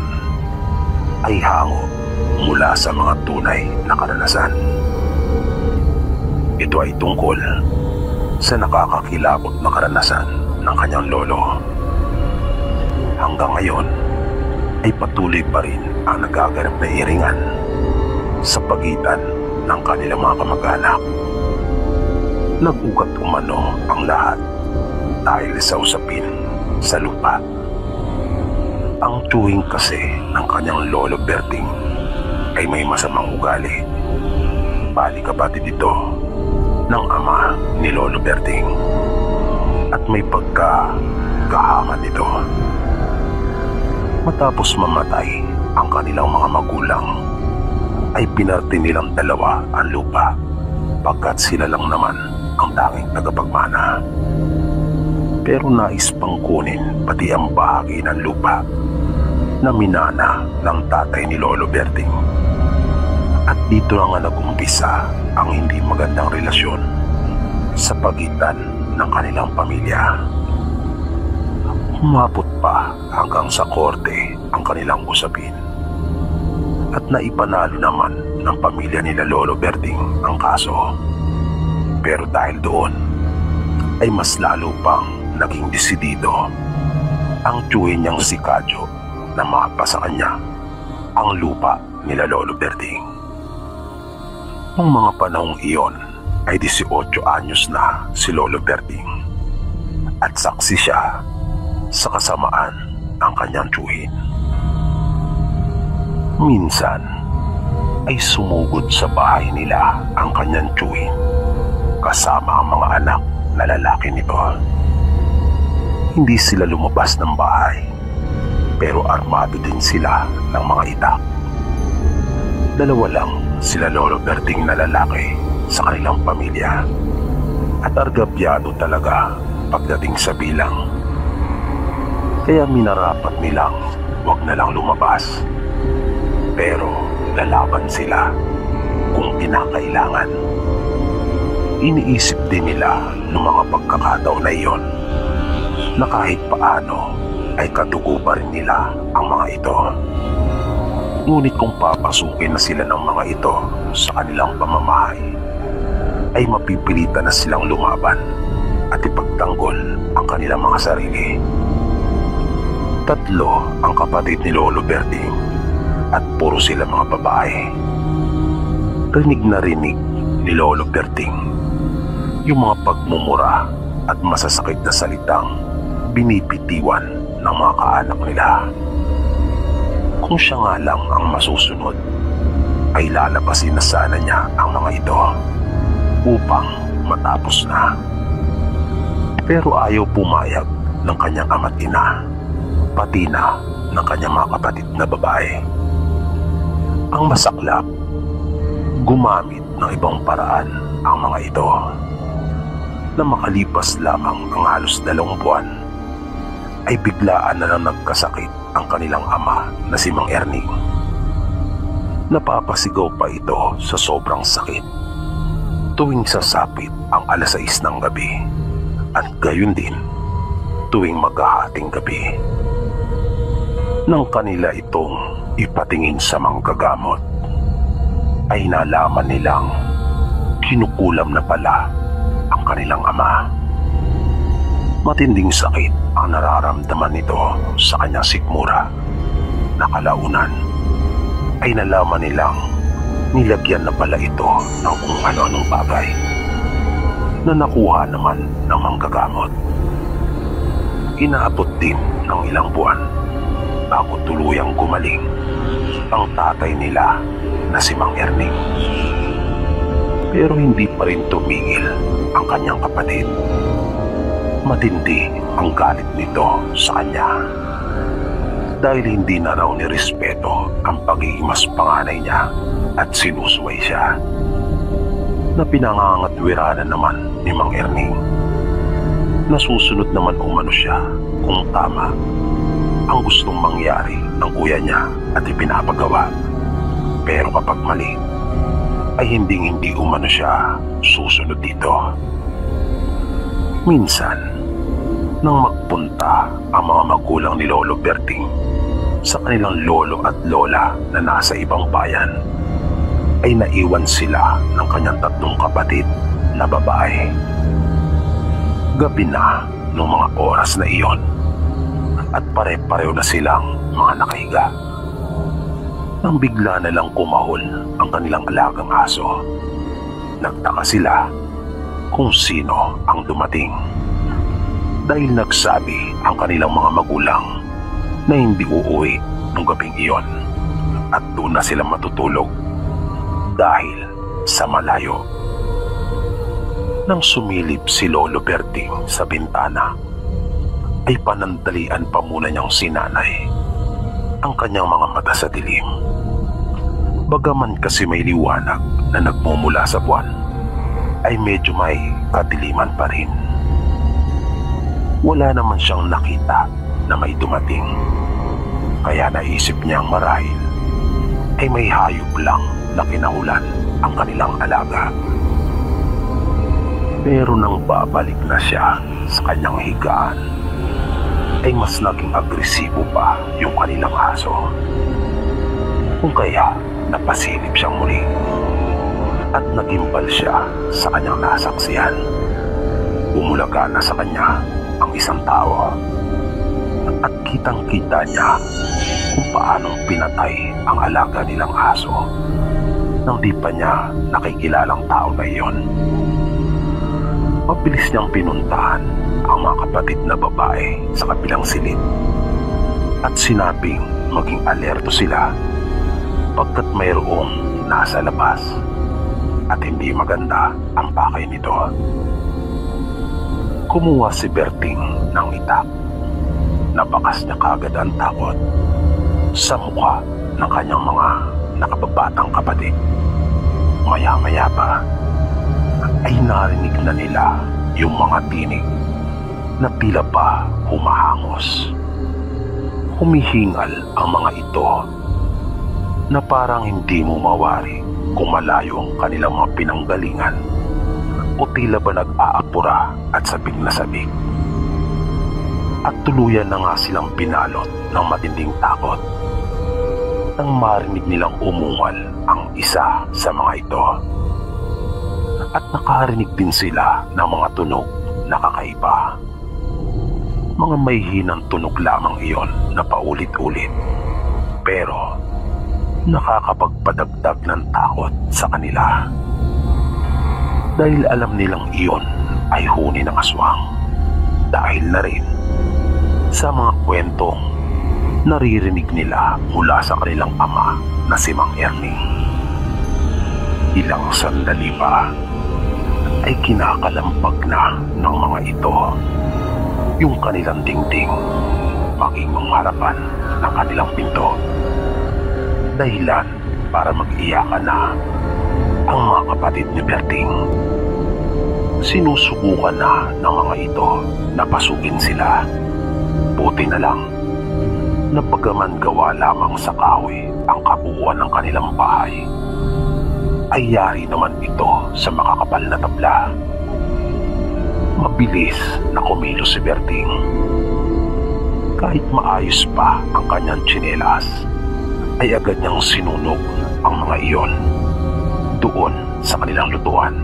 iyon ay hango mula sa mga tunay na karanasan. Ito ay tungkol sa nakakakilabot na karanasan ng kanyang lolo. Hanggang ngayon ay patuloy pa rin ang nagaganap na iringan sa pagitan ng kanilang mga kamag-anak. Nag-ugat umano ang lahat dahil sa usapin sa lupa. Ang tiyuhin kasi ng kanyang lolo Berting ay may masamang ugali. Bali kapatid ito ng ama ni Lolo Berting at may pagkakahaman ito. Matapos mamatay ang kanilang mga magulang ay pinarte nilang dalawa ang lupa pagkat sila lang naman ang tanging tagapagmana. Pero nais pang kunin pati ang bahagi ng lupa na minana ng tatay ni Lolo Berting. At dito na nga nag-umpisa ang hindi magandang relasyon sa pagitan ng kanilang pamilya. Umabot pa hanggang sa korte ang kanilang usapin at naipanalo naman ng pamilya nila Lolo Berting ang kaso. Pero dahil doon ay mas lalo pang naging desidido ang tiyuhin niyang si Kadyo na mapa sa kanya ang lupa nila Lolo Berting. Noong mga panahong iyon ay 18 anyos na si Lolo Berting at saksi siya sa kasamaan ng kanyang tiyuhin. Minsan ay sumugod sa bahay nila ang kanyang tiyuhin kasama ang mga anak na lalaki nito. Hindi sila lumabas ng bahay pero armado din sila ng mga itak. Dalawa lang sila Lolo Berting na lalaki sa kanilang pamilya at argabyado talaga pagdating sa bilang. Kaya minarapat nilang wag na lang lumabas. Pero lalaban sila kung kinakailangan. Iniisip din nila noong mga pagkakataon na iyon na kahit paano ay kadugo pa rin nila ang mga ito. Ngunit kung papasukin na sila ng mga ito sa kanilang pamamahay, ay mapipilitan na silang lumaban at ipagtanggol ang kanilang mga sarili. 3 ang kapatid ni Lolo Berting at puro sila mga babae. Rinig na rinig ni Lolo Berting yung mga pagmumura at masasakit na salitang binibitiwan ng mga kaanak nila. Kung siya nga lang ang masusunod, ay lalabasin na sana niya ang mga ito upang matapos na. Pero ayaw pumayag ng kanyang ama't ina, pati na ng kanyang mga kapatid na babae. Ang masaklap, gumamit ng ibang paraan ang mga ito na makalipas lamang ang halos 2 buwan ay biglaan na lang nagkasakit ang kanilang ama na si Mang Erning. Napapasigaw pa ito sa sobrang sakit tuwing sasapit ang 6:00 ng gabi at gayon din tuwing maghahating gabi. Nang kanila itong ipatingin sa manggagamot ay nalaman nilang kinukulam na pala ang kanilang ama. Matinding sakit ang nararamdaman nito sa kanyang sikmura na kalaunan ay nalaman nilang nilagyan na pala ito ng kung ano-anong bagay na nakuha naman ng manggagamot. Inaabot din ng ilang buwan bago tuluyang gumaling ang tatay nila na si Mang Erning. Pero hindi pa rin tumigil ang kanyang kapatid. Matindi ang galit nito sa kanya dahil hindi na raw nirespeto ang pagiging mas panganay niya at sinusuway siya na pinangangatwiranan naman ni Mang Erning. Nasusunod naman umano siya kung tama ang gustong mangyari ng kuya niya at ipinapagawa. Pero kapag mali ay hindi umano siya susunod dito. Minsan, nang magpunta ang mga magulang ni Lolo Berting sa kanilang lolo at lola na nasa ibang bayan, ay naiwan sila ng kanyang 3 kapatid na babae. Gabi na nung mga oras na iyon at pare-pareho na silang mga nakahiga nang bigla na lang kumahol ang kanilang alagang aso. Nagtaka sila kung sino ang dumating dahil nagsabi ang kanilang mga magulang na hindi uuwi nung gabing iyon at doon na sila matutulog dahil sa malayo. Nang sumilip si Lolo Berting sa bintana, ay panandalian pa muna niyang sinanay ang kanyang mga mata sa dilim. Bagaman kasi may liwanag na nagmumula sa buwan, ay medyo may kadiliman pa rin. Wala naman siyang nakita na may dumating, kaya naisip niyang marahil ay may hayop lang na kinahulan ang kanilang alaga. Pero nang babalik na siya sa kanyang higaan, ay mas naging agresibo pa yung kanilang aso. Kung kaya napasilip siyang muli at nagimbal siya sa kanyang nasaksihan. Bumulaga na sa kanya ang isang tao at kitang-kita niya kung paanong pinatay ang alaga nilang aso nang di pa niya nakikilalang tao na iyon. Mabilis niyang pinuntahan ang mga kapatid na babae sa kabilang silid at sinabing maging alerto sila pagkat mayroong nasa labas at hindi maganda ang pakay nito. Kumuha si Berting ng itak. Nabakas niya kagad ang takot sa mukha ng kanyang mga nakababatang kapatid. Maya-maya pa ay narinig na nila yung mga tinig na tila pa humahangos. Humihingal ang mga ito na parang hindi mo mawari kung malayo ang kanilang mga pinanggalingan o tila ba nag-aapura at sabik na sabik. At tuluyan na nga silang pinalot ng matinding takot nang marinig nilang umungal ang isa sa mga ito. At nakarinig din sila ng mga tunog na kakaiba. Mga may hinang tunog lamang iyon na paulit-ulit, pero nakakapagpadagdag ng takot sa kanila. Dahil alam nilang iyon ay huni ng aswang. Dahil na rin sa mga kwentong naririnig nila mula sa kanilang ama na si Mang Ernie. Ilang sandali pa ay kinakalampag na ng mga ito yung kanilang dingding maging ang harapan ng kanilang pinto. Dahilan para mag-iyakan na ang mga kapatid ni Berting. Sinusubukan na ng mga ito na pasukin sila. Buti na lang na bagaman gawa lamang sa kahoy ang kabuuan ng kanilang bahay, ay yari naman ito sa makakapal na tabla. Mabilis na kumilos si Berting. Kahit maayos pa ang kanyang tsinelas, ay agad niyang sinunog ang mga iyon doon sa kanilang lutuan.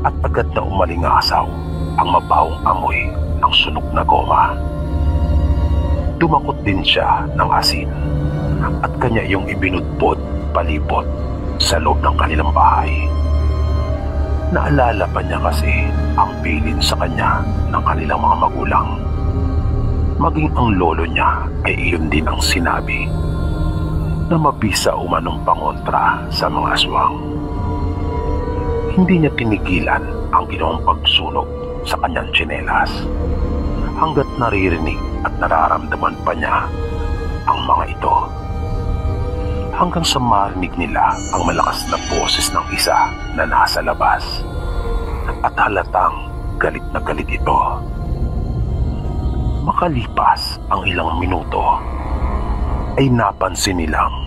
At agad na umalingasaw ang mabahong amoy ng sunog na goma. Dumakot din siya ng asin at kanya yung ibinudbod palibot sa loob ng kanilang bahay. Naalala pa niya kasi ang bilin sa kanya ng kanilang mga magulang. Maging ang lolo niya ay iyon din ang sinabi na mabisa umanong pangontra sa mga aswang. Hindi niya tinigilan ang ginawang pagsunog sa kanyang tsinelas hanggat naririnig at nararamdaman pa niya ang mga ito. Hanggang sa marinig nila ang malakas na boses ng isa na nasa labas at halatang galit na galit ito. Makalipas ang ilang minuto ay napansin nilang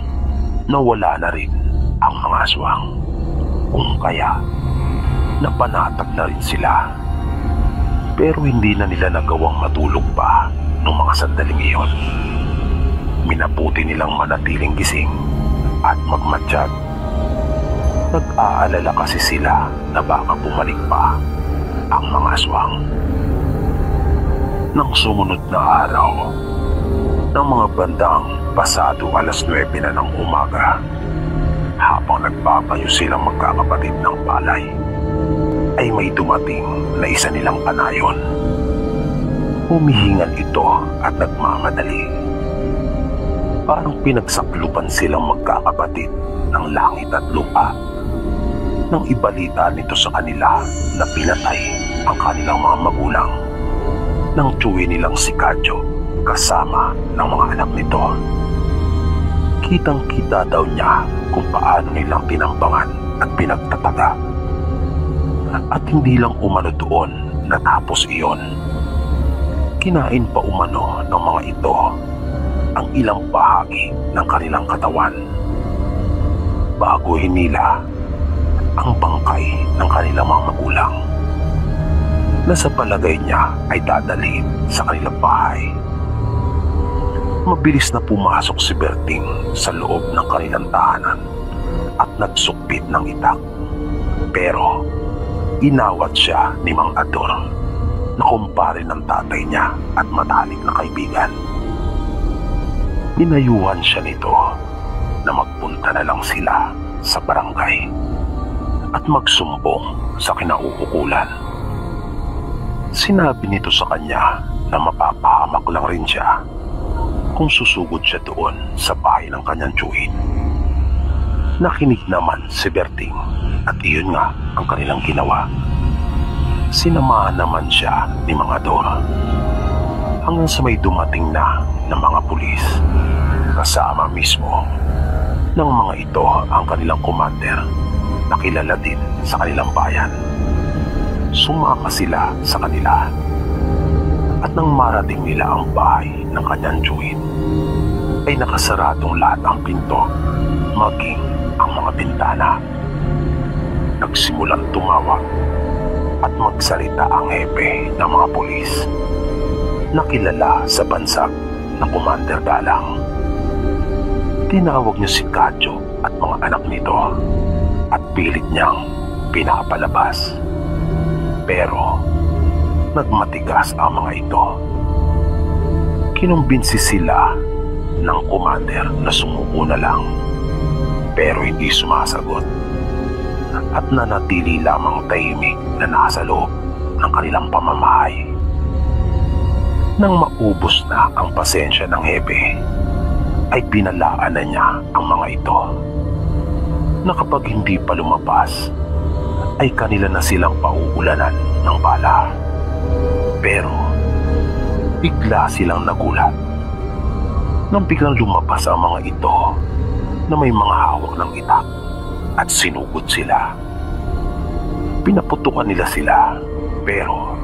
nawala na rin ang mga aswang, kung kaya napanatag na rin sila. Pero hindi na nila nagawang matulog pa noong mga sandaling iyon minabuti nilang manatiling gising at magmatsyag. Nag-aalala kasi sila na baka bumalik pa ang mga aswang. Nang sumunod na araw, ng mga bandang pasado 9:00 na ng umaga, habang nagpapayo silang magkakapatid ng palay, ay may dumating na isa nilang panayon. Humihingal ito at nagmamadali. Parang pinagsaklupan silang magkakapatid ng langit at lupa nang ibalita nito sa kanila na pinatay ang kanilang mga magulang nang tiyuhin nilang si Kadyo kasama ng mga anak nito. Kitang-kita daw niya kung paano nilang tinambangan at pinagtataga. At hindi lang umano doon natapos iyon. Kinain pa umano ng mga ito ang ilang bahagi ng kanilang katawan bago hinila ang bangkay ng kanilang mga magulang na sa palagay niya ay dadalhin sa kanilang bahay. Mabilis na pumasok si Berting sa loob ng kanilang tahanan at nagsukpit ng itak. Pero inawat siya ni Mang Ador na kumpare ng tatay niya at matalik na kaibigan. Pinayuhan siya nito na magpunta na lang sila sa barangay at magsumbong sa kinauukulan. Sinabi nito sa kanya na mapapahamak lang rin siya kung susugod siya doon sa bahay ng kanyang tiyuhin. Nakinig naman si Berting at iyon nga ang kanilang ginawa. Sinamahan naman siya ni Mang Ador hanggang sa may dumating na ng mga pulis. Kasama mismo ng mga ito ang kanilang commander na kilala din sa kanilang bayan. Sumama sila sa kanila at nang marating nila ang bahay ng kanyang tiyuhin ay nakasaradong lahat ang pinto maging ang mga bintana. Nagsimulang tumawag at magsalita ang hepe ng mga pulis na kilala sa bansag ng Commander Galang. Tinawag niya si Kadyo at mga anak nito at pilit niyang pinapalabas. Pero nagmatigas ang mga ito. Kinumbinsi sila ng commander na sumuko na lang, pero hindi sumasagot at nanatili lamang tahimik na nasa loob ng kanilang pamamahay. Nang maubos na ang pasensya ng hepe, ay pinalaan na niya ang mga ito na kapag hindi pa lumabas ay kanila na silang pauulanan ng bala. Pero bigla silang nagulat nang biglang lumabas ang mga ito na may mga hawak ng itak at sinugod sila. Pinaputukan nila sila pero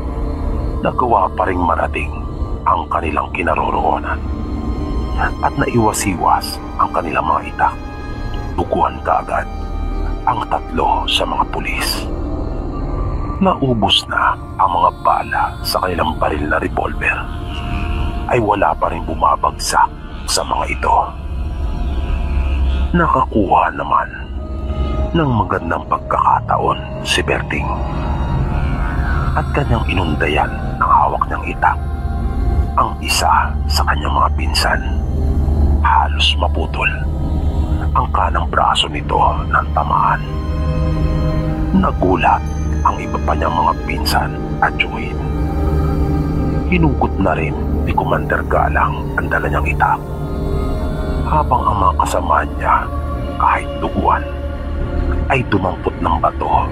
nagawa pa ring marating ang kanilang kinaroroonan at naiwas-iwas ang kanilang mga itak. Duguan kaagad ang 3 sa mga pulis. Naubos na ang mga bala sa kanilang baril na revolver ay wala pa rin bumabagsak sa mga ito. Nakakuha naman ng magandang pagkakataon si Berting at kanyang inundayan ng hawak niyang itak ang isa sa kanyang mga pinsan. Halos maputol ang kanang braso nito ng tamaan. Nagulat ang iba pa niyang mga pinsan at tiyuhin. Hinugot na rin ni Commander Galang ang dala niyang itak, habang ang mga kasama niya kahit duguan ay dumampot ng bato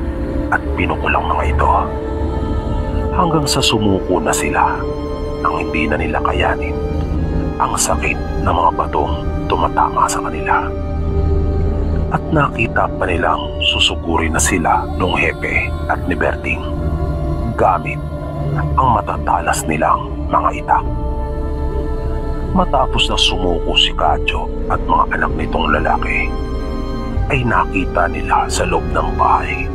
at pinukul ang mga ito hanggang sa sumuko na sila nang hindi na nila kayanin ang sakit ng mga batong tumatama sa kanila. At nakita pa nilang susugurin na sila nung hepe at ni Berting gamit ang matatalas nilang mga itak. Matapos na sumuko si Kadyo at mga anak nitong lalaki, ay nakita nila sa loob ng bahay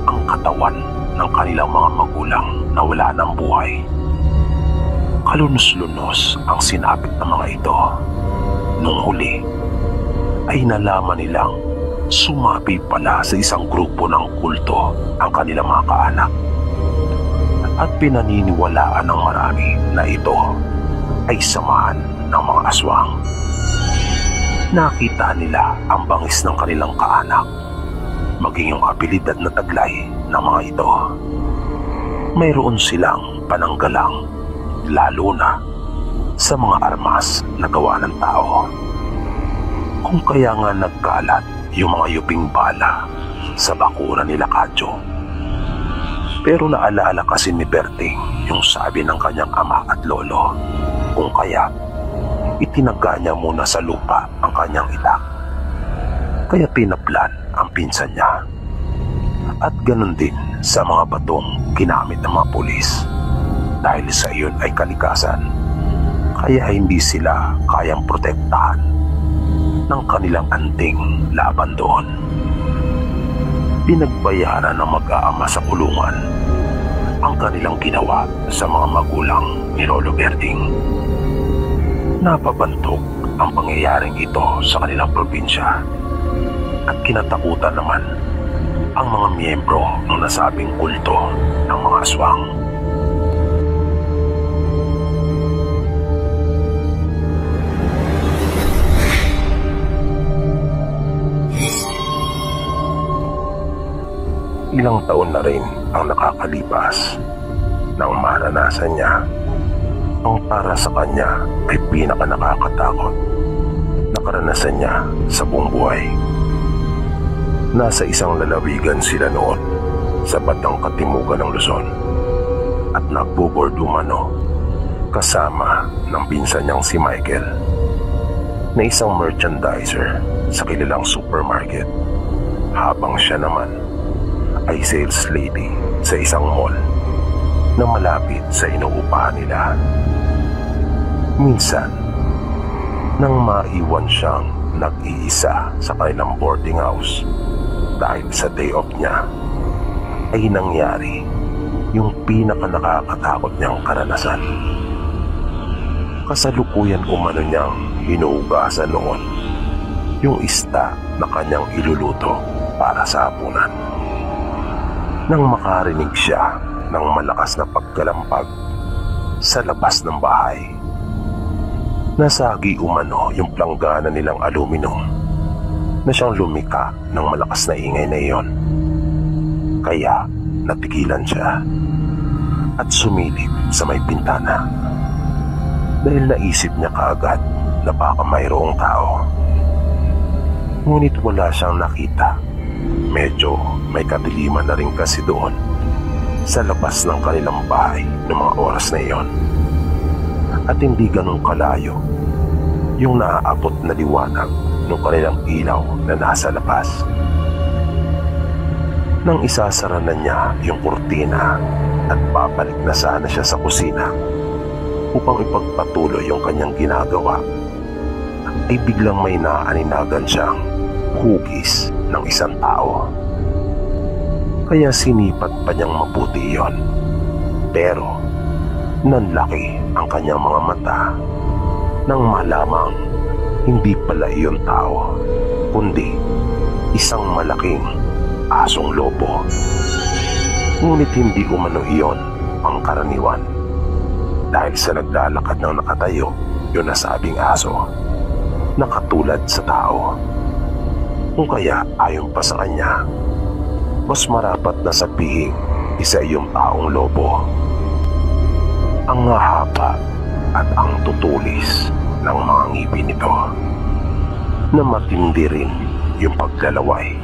ang katawan ng kanilang mga magulang na wala ng buhay. Kalunos-lunos ang sinapit ng mga ito Nung huli ay nalaman nilang sumapi pala sa isang grupo ng kulto ang kanilang mga kaanak. At pinaniniwalaan ng marami na ito ay samahan ng mga aswang. Nakita nila ang bangis ng kanilang kaanak, maging yung abilidad na taglay ng mga ito. Mayroon silang pananggalang, lalo na sa mga armas na gawa ng tao. Kung kaya nga nagkalat yung mga yuping bala sa bakura nila Kadyo. Pero naalala kasi ni Berting yung sabi ng kanyang ama at lolo, kung kaya itinaga niya muna sa lupa ang kanyang itak. Kaya tinaplan ang pinsan niya. At ganun din sa mga batong ginamit ng mga pulis. Dahil sa iyon ay kalikasan, kaya hindi sila kayang protektahan ng kanilang anting laban doon. Pinagbayaran ng mag-aama sa kulungan ang kanilang ginawa sa mga magulang ni Lolo Berting. Napabantog ang pangyayaring ito sa kanilang probinsya at kinatakutan naman ang mga miyembro ng nasabing kulto ng mga aswang. Ilang taon na rin ang nakakalipas nang maranasan niya ang para sa kanya ay pinaka-nakakatakot na karanasan niya sa buong buhay. Nasa isang lalawigan sila noon sa batang katimugan ng Luzon at nagbo-board umano kasama ng pinsan niyang si Michael na isang merchandiser sa kilalang supermarket, habang siya naman ay sales lady sa isang mall na malapit sa inuupahan nila. Minsan, nang maiwan siyang nag-iisa sa kanilang boarding house dahil sa day off niya, ay nangyari yung pinaka-nakakatakot niyang karanasan. Kasalukuyan umano niyang hinuhugasan noon yung isda na kanyang iluluto para sa hapunan, nang makarinig siya ng malakas na pagkalampag sa labas ng bahay. Nasagi umano yung planggana nilang aluminum na siyang lumika ng malakas na ingay na iyon. Kaya natigilan siya at sumilip sa may bintana dahil naisip niya kaagad na baka mayroong tao. Ngunit wala siyang nakita. Medyo may kadiliman na rin kasi doon sa labas ng kanilang bahay ng mga oras na iyon. At hindi ganun kalayo yung naaabot na liwanag ng kanilang ilaw na nasa labas. Nang isasara na niya yung kurtina at babalik na sana siya sa kusina upang ipagpatuloy yung kanyang ginagawa, ay biglang may naaninagan siyang hugis ng isang tao. Kaya sinipat pa niyang mabuti iyon. Pero nanlaki ang kanyang mga mata nang malamang hindi pala iyon tao, kundi isang malaking asong lobo. Ngunit hindi umano iyon ang karaniwan, dahil sa naglalakad ng nakatayo yung nasabing aso na katulad sa tao. Kung kaya ayon pa sa kanya, mas marapat na sabihin isa iyong taong lobo. Ang haba at ang tutulis ng mga ngipin nito, na matindi rin yung paglalaway,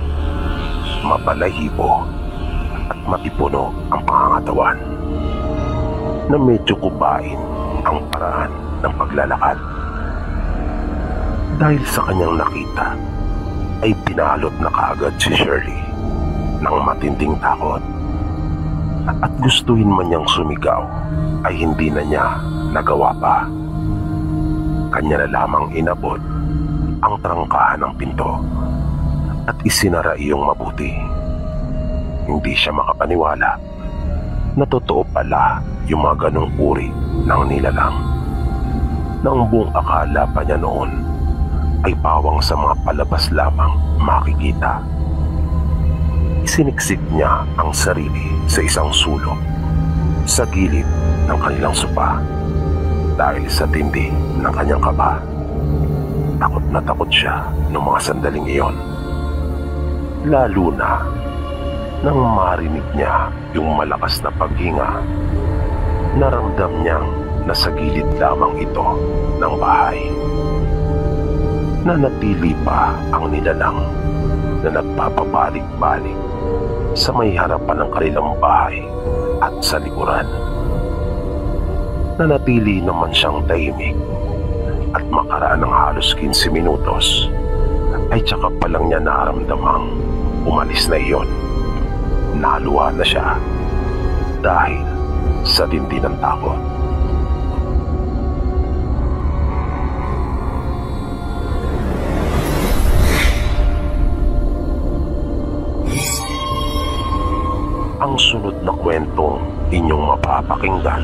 mabalahibo at matipuno ang pangangatawan, na medyo kubain ang paraan ng paglalakad. Dahil sa kanyang nakita, ay pinalot na kaagad si Shirley ng matinding takot. At gustuhin man niyang sumigaw, ay hindi na niya nagawa pa. Kanya na lamang inabot ang trangkahan ng pinto at isinara iyong mabuti. Hindi siya makapaniwala na totoo pala yung mga ganong uri ng nilalang, na ang buong akala pa niya noon ay bawang sa mga palabas lamang makikita. Isiniksik niya ang sarili sa isang sulok sa gilid ng kanilang sopa dahil sa tindi ng kanyang kaba. Takot na takot siya noong mga sandaling iyon. Lalo na nang marinig niya yung malakas na paghinga. Naramdam niyang nasa gilid lamang ito ng bahay. Nanatili pa ang nilalang na nagpapabalik-balik sa may harapan ng kanilang bahay at sa likuran. Nanatili naman siyang tahimik at makaraan ng halos 15 minutos ay tsaka pa lang niya naramdamang umalis na iyon. Naluha na siya dahil sa tindi ng takot. Ang sunod na kwentong inyong mapapakinggan,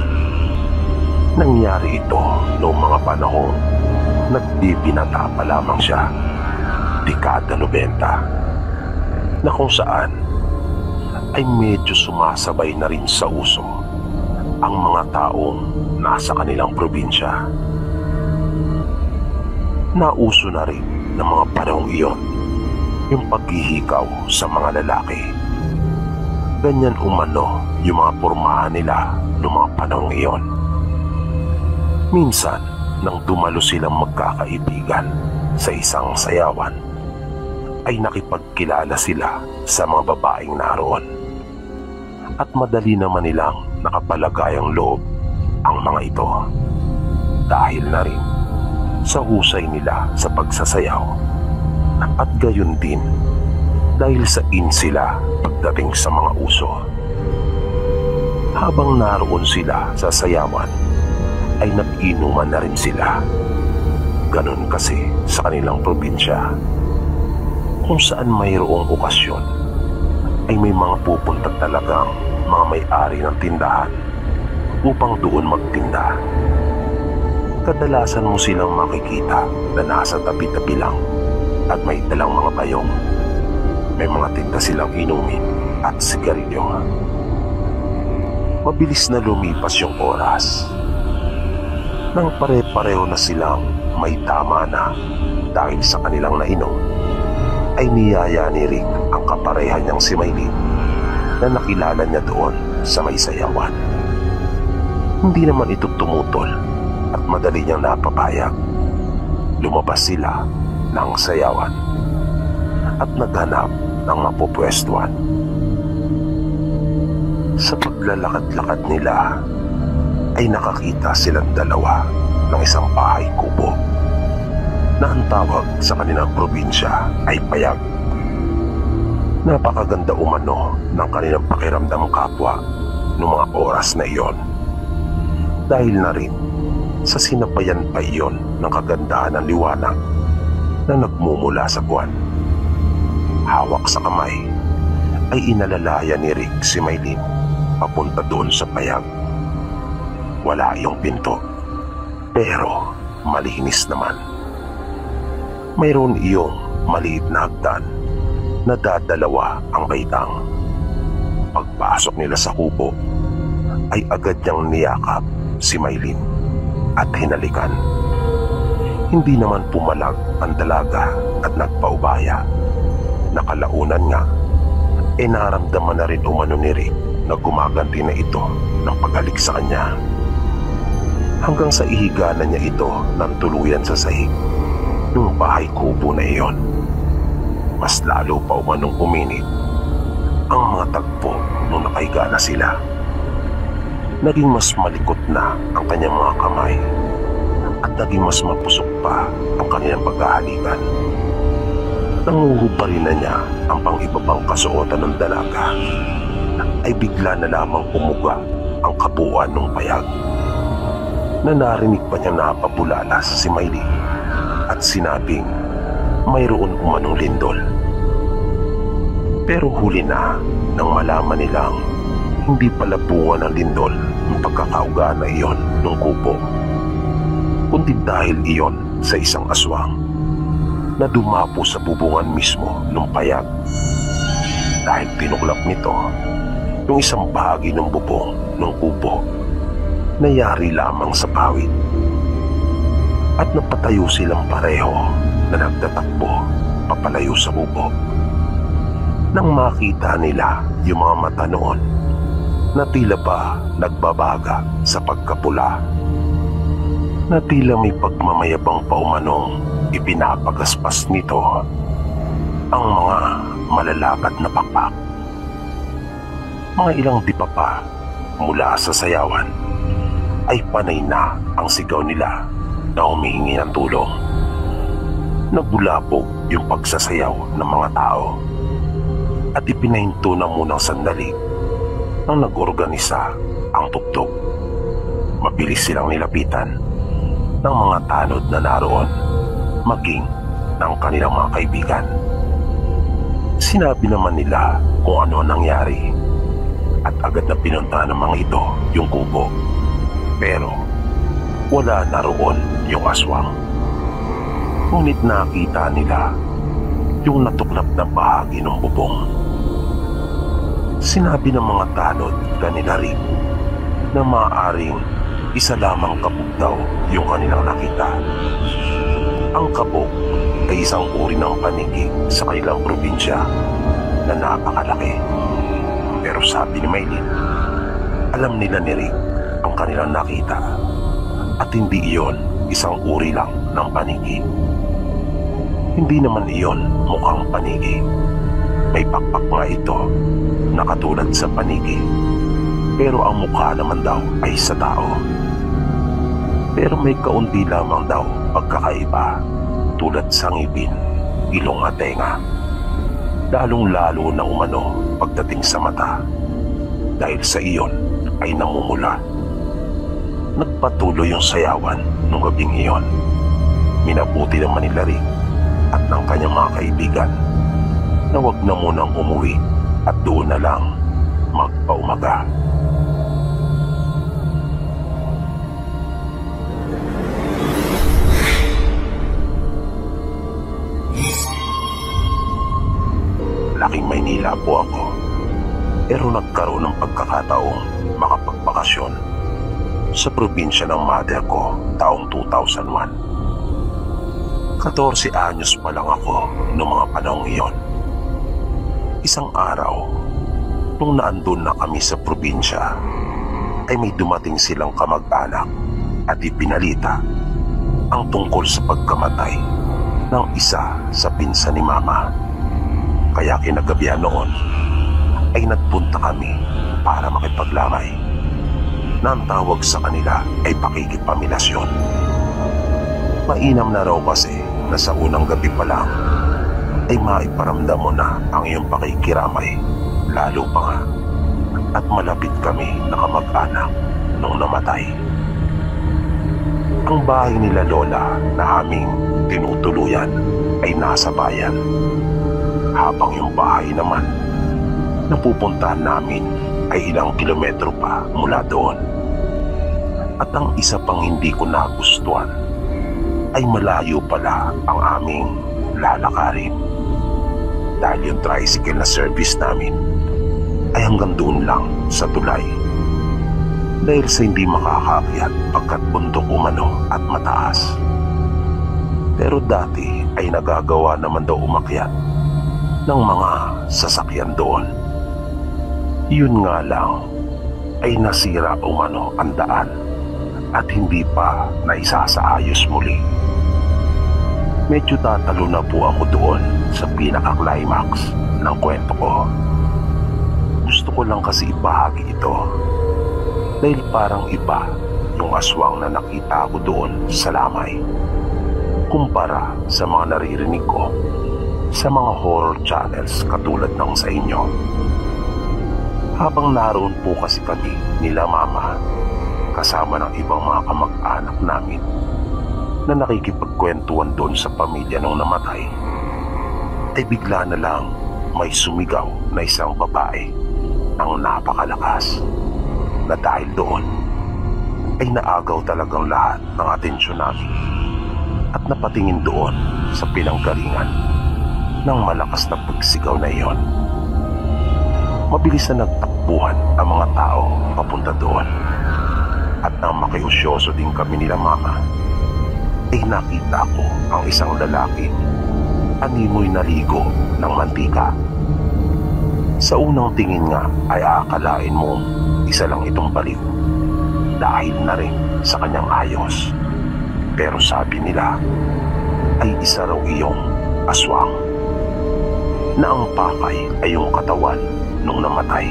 nangyari ito noong mga panahong nagbibinata pa lamang siya, dekada 90, na kung saan ay medyo sumasabay na rin sa uso ang mga taong nasa kanilang probinsya. Nauso na rin ng mga panahong iyon yung paghihikaw sa mga lalaki. Ganyan umano yung mga pormahan nila noong mga panahong iyon. Minsan, nang dumalo silang magkakaibigan sa isang sayawan, ay nakipagkilala sila sa mga babaeng naroon. At madali naman nilang nakapalagayang loob ang mga ito dahil na rin sa husay nila sa pagsasayaw, at gayon din dahil sa in sila pagdating sa mga uso. Habang naroon sila sa sayawan, ay nag-inuman na rin sila. Ganon kasi sa kanilang probinsya. Kung saan mayroong okasyon, ay may mga pupunta talagang mga may-ari ng tindahan upang doon magtinda. Kadalasan mo silang makikita na nasa tabi-tabi lang at may dalang mga bayong. May mga tinda silang inumin at sigarilyo. Mabilis na lumipas yung oras. Nang pare-pareho na silang may tama na dahil sa kanilang nainom, ay niyaya ni Rick ang kaparehan niyang si Maylin na nakilala niya doon sa may sayawan. Hindi naman ito tumutol at madali niyang napapayag. Lumabas sila ng sayawan at naghanap ng mapupwestuhan. Sa paglalakad-lakad nila ay nakakita silang dalawa ng isang bahay kubo na ang tawag sa kanilang probinsya ay payag. Napakaganda umano ng kanilang pakiramdam kapwa noong mga oras na iyon, dahil na rin sa sinapayan pa iyon ng kagandahan ng liwanag na nagmumula sa buwan. Hawak sa kamay ay inalalaya ni Rick si Maylin papunta doon sa payag. Wala iyong pinto, pero malinis naman. Mayroon iyong maliit na hagdan na dadalawa ang baitang. Pagpasok nila sa kubo, ay agad niyang niyakap si Maylin at hinalikan. Hindi naman pumalag ang dalaga at nagpaubaya. Nakalaunan nga, naramdaman na rin umano ni Rick na gumaganti na ito ng paghalik sa kanya. Hanggang sa ihiga na niya ito ng tuluyan sa sahig ng bahay kubo na iyon. Mas lalo pa umanong uminit ang mga tagpo nung nakahiga na sila. Naging mas malikot na ang kanyang mga kamay at naging mas mapusok pa ang kanyang paghahalikan. Nanguhubarin na niya ang pang-ibabang kasuotan ng dalaga, ay bigla na lamang umuga ang kabuuan ng payag. Na narinig pa niya napabulalas si Maylin at sinabing mayroon umanong lindol. Pero huli na nang malaman nilang hindi pala bunga ng lindol ang pagkakauga na iyon ng kubo, kundi dahil iyon sa isang aswang na dumapo sa bubungan mismo ng payag. Dahil tinuklap nito yung isang bahagi ng bubong ng kubo na yari lamang sa pawid. At napatayo silang pareho na nagtatakbo papalayo sa kubo. Nang makita nila yung mga mata noon na tila ba nagbabaga sa pagkapula, na tila may pagmamayabang paumanong ipinapagaspas nito ang mga malalakad na pakpak. Mga ilang dipa pa mula sa sayawan ay panay na ang sigaw nila na humihingi ng tulong. Nagbulabog yung pagsasayaw ng mga tao at ipinahinto na munang sandali nang nag-organisa ang tugtog. Mabilis silang nilapitan ng mga tanod na naroon, maging ng kanilang mga kaibigan. Sinabi naman nila kung ano nangyari at agad na pinunta ng mga ito yung kubo. Pero wala na roon yung aswang. Ngunit nakita nila yung natuklap na bahagi ng bubong. Sinabi ng mga tanod kanila rin na maaaring isa lamang kabog daw yung kanilang nakita. Ang kabog ay isang uri ng paniki sa kanilang probinsya na napakalaki. Pero sabi ni Maylin, alam nila ni Rick ang kanilang nakita at hindi iyon isang uri lang ng paniki. Hindi naman iyon mukhang paniki. May pakpak nga ito na katulad sa paniki, pero ang mukha naman daw ay sa tao. Pero may kaunti lamang daw pagkakaiba, tulad sa ngipin, ilong at tenga. Lalong-lalo na umano pagdating sa mata, dahil sa iyon ay namumula. Nagpatuloy yung sayawan nung gabing iyon. Minabuti naman ni Larry at ng kanyang mga kaibigan na wag na munang umuwi at doon na lang magpaumaga. Laking Maynila po ako, pero nagkaroon ng pagkakataong makapagbakasyon sa probinsya ng mother ko taong 2001. 14 anyos pa lang ako noong mga panahong iyon. Isang araw, nung naandun na kami sa probinsya, ay may dumating silang kamag-anak at ipinalita ang tungkol sa pagkamatay ng isa sa pinsan ni Mama. Kaya kinagabihan noon ay nagpunta kami para makipaglamay, na ang tawag sa kanila ay pakikipamilasyon. Mainam na raw kasi na sa unang gabi pa lang ay maiparamdam mo na ang iyong pakikiramay, lalo pa nga at malapit kami na kamag-anak nung namatay. Ang bahay nila Lola na aming tinutuluyan ay nasa bayan, habang yung bahay naman na pupuntahan namin ay ilang kilometro pa mula doon. At ang isa pang hindi ko nagustuhan ay malayo pala ang aming lalakarin, dahil yung tricycle na service namin ay hanggang doon lang sa tulay, dahil sa hindi makakakyat pagkat bundok umano at mataas. Pero dati ay nagagawa naman daw umakyat ng mga sasakyan doon. Yun nga lang ay nasira umano ang daan at hindi pa naisasaayos muli. Medyo tatalo na po ako doon sa pinaka-climax ng kwento ko. Gusto ko lang kasi ibahagi ito dahil parang iba yung aswang na nakita ko doon sa Lamay kumpara sa mga naririnig ko sa mga horror channels katulad ng sa inyo. Habang naroon po kasi kami nila Mama kasama ng ibang mga kamag-anak namin na nakikipagkwentuhan doon sa pamilya nung namatay, ay bigla na lang may sumigaw na isang babae ang napakalakas, na dahil doon ay naagaw talagang lahat ng atensyon namin. at napatingin doon sa pinanggalingan ng malakas na pagsigaw na iyon. Mabilis na nagtakbuhan ang mga tao papunta doon. At nang makiusyoso din kami nila mama, ay nakita ko ang isang lalaki animoy naligo ng mantika. Sa unang tingin nga ay aakalain mo isa lang itong baliw dahil na rin sa kanyang ayos. Pero sabi nila ay isa raw iyong aswang na ang pakay ay yung katawan nung namatay.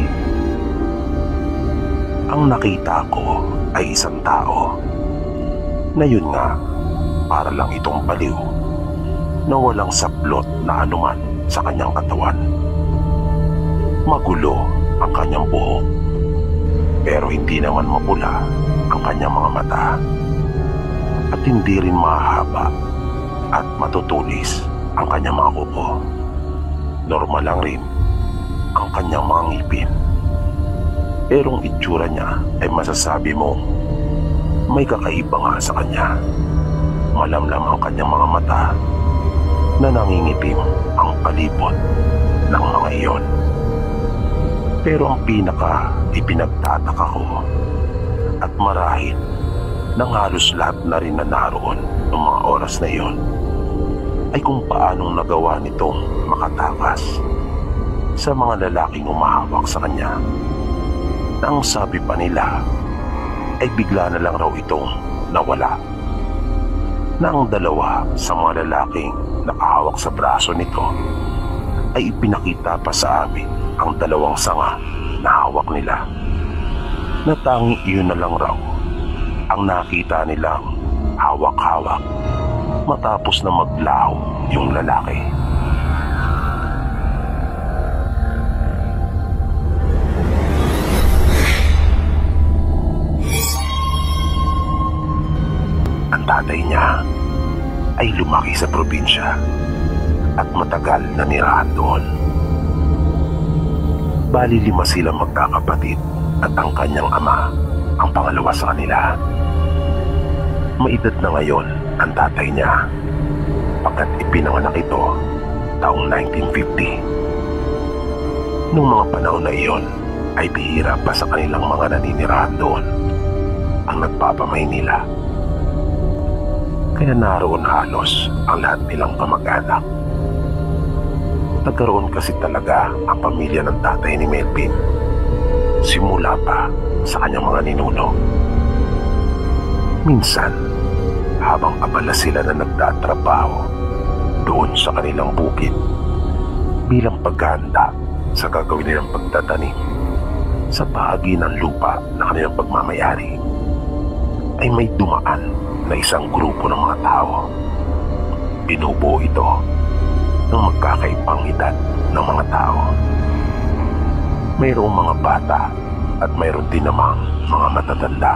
Ang nakita ko ay isang tao na yun nga para lang itong baliw na walang saplot na anuman sa kanyang katawan. Magulo ang kanyang buhok pero hindi naman mapula ang kanyang mga mata at hindi rin mahaba at matutulis ang kanyang mga kuko. Normal lang rin ang kanyang mga ngipin. Pero ang itsura niya ay masasabi mo may kakaiba nga sa kanya. Malamlam ang kanyang mga mata na nangingipim ang palibot ng mga iyon. Pero ang pinaka ipinagtataka ko at marahil nang halos lahat na rin na naroon ng mga oras na iyon ay kung paanong nagawa nitong makatakas sa mga lalaking umahawak sa kanya, na ang sabi pa nila ay bigla na lang raw itong nawala, na ang dalawa sa mga lalaking nakahawak sa braso nito ay ipinakita pa sa amin ang dalawang sanga na hawak nila, na tanging iyon na lang raw ang nakita nilang hawak-hawak matapos na maglaho yung lalaki. Ang tatay niya ay lumaki sa probinsya at matagal na nirahan doon. Bali 5 silang magkakapatid at ang kanyang ama ang pangalawa sa kanila. May edad na ngayon ang tatay niya pagkat ipinanganak ito taong 1950. Nung mga panahon na iyon ay bihira pa sa kanilang mga naninirahan doon ang nagpapamaynila. Kaya naroon halos ang lahat nilang kamag-anak. Nagkaroon kasi talaga ang pamilya ng tatay ni Melvin simula pa sa kanyang mga ninuno. Minsan, habang abala sila na nagtatrabaho doon sa kanilang bukid bilang paghahanda sa gagawin nilang pagtatanim sa bahagi ng lupa na kanilang pagmamayari, ay may dumaan na isang grupo ng mga tao. Binubuo ito ng magkakaibang edad ng mga tao. Mayroong mga bata at mayroon din namang mga matatanda.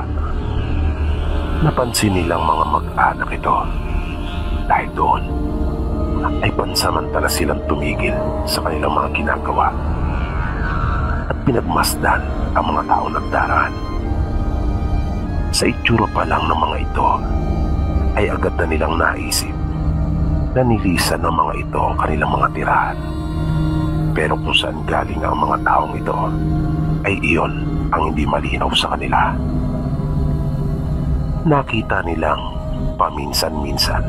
Napansin nilang mga mag-anak ito dahil doon ay pansamantala silang tumigil sa kanilang mga ginagawa at pinagmasdan ang mga tao nagdaraan. Sa itsura pa lang ng mga ito ay agad na nilang naisip na nilisan ng mga ito ang kanilang mga tirahan. Pero kung saan galing ang mga taong ito ay iyon ang hindi malinaw sa kanila. Nakita nilang paminsan-minsan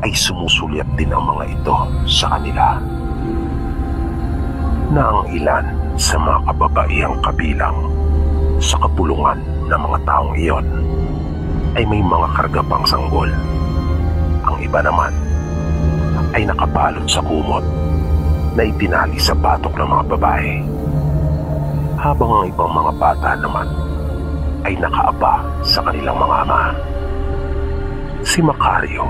ay sumusulyap din ang mga ito sa kanila, na ang ilan sa mga kababaihang kabilang sa kapulungan ng mga taong iyon ay may mga kargapang sanggol. Ang iba naman ay nakabalot sa kumot na itinali sa batok ng mga babae, habang ang ibang mga bata naman ay nakaaba sa kanilang mga ama. Si Macario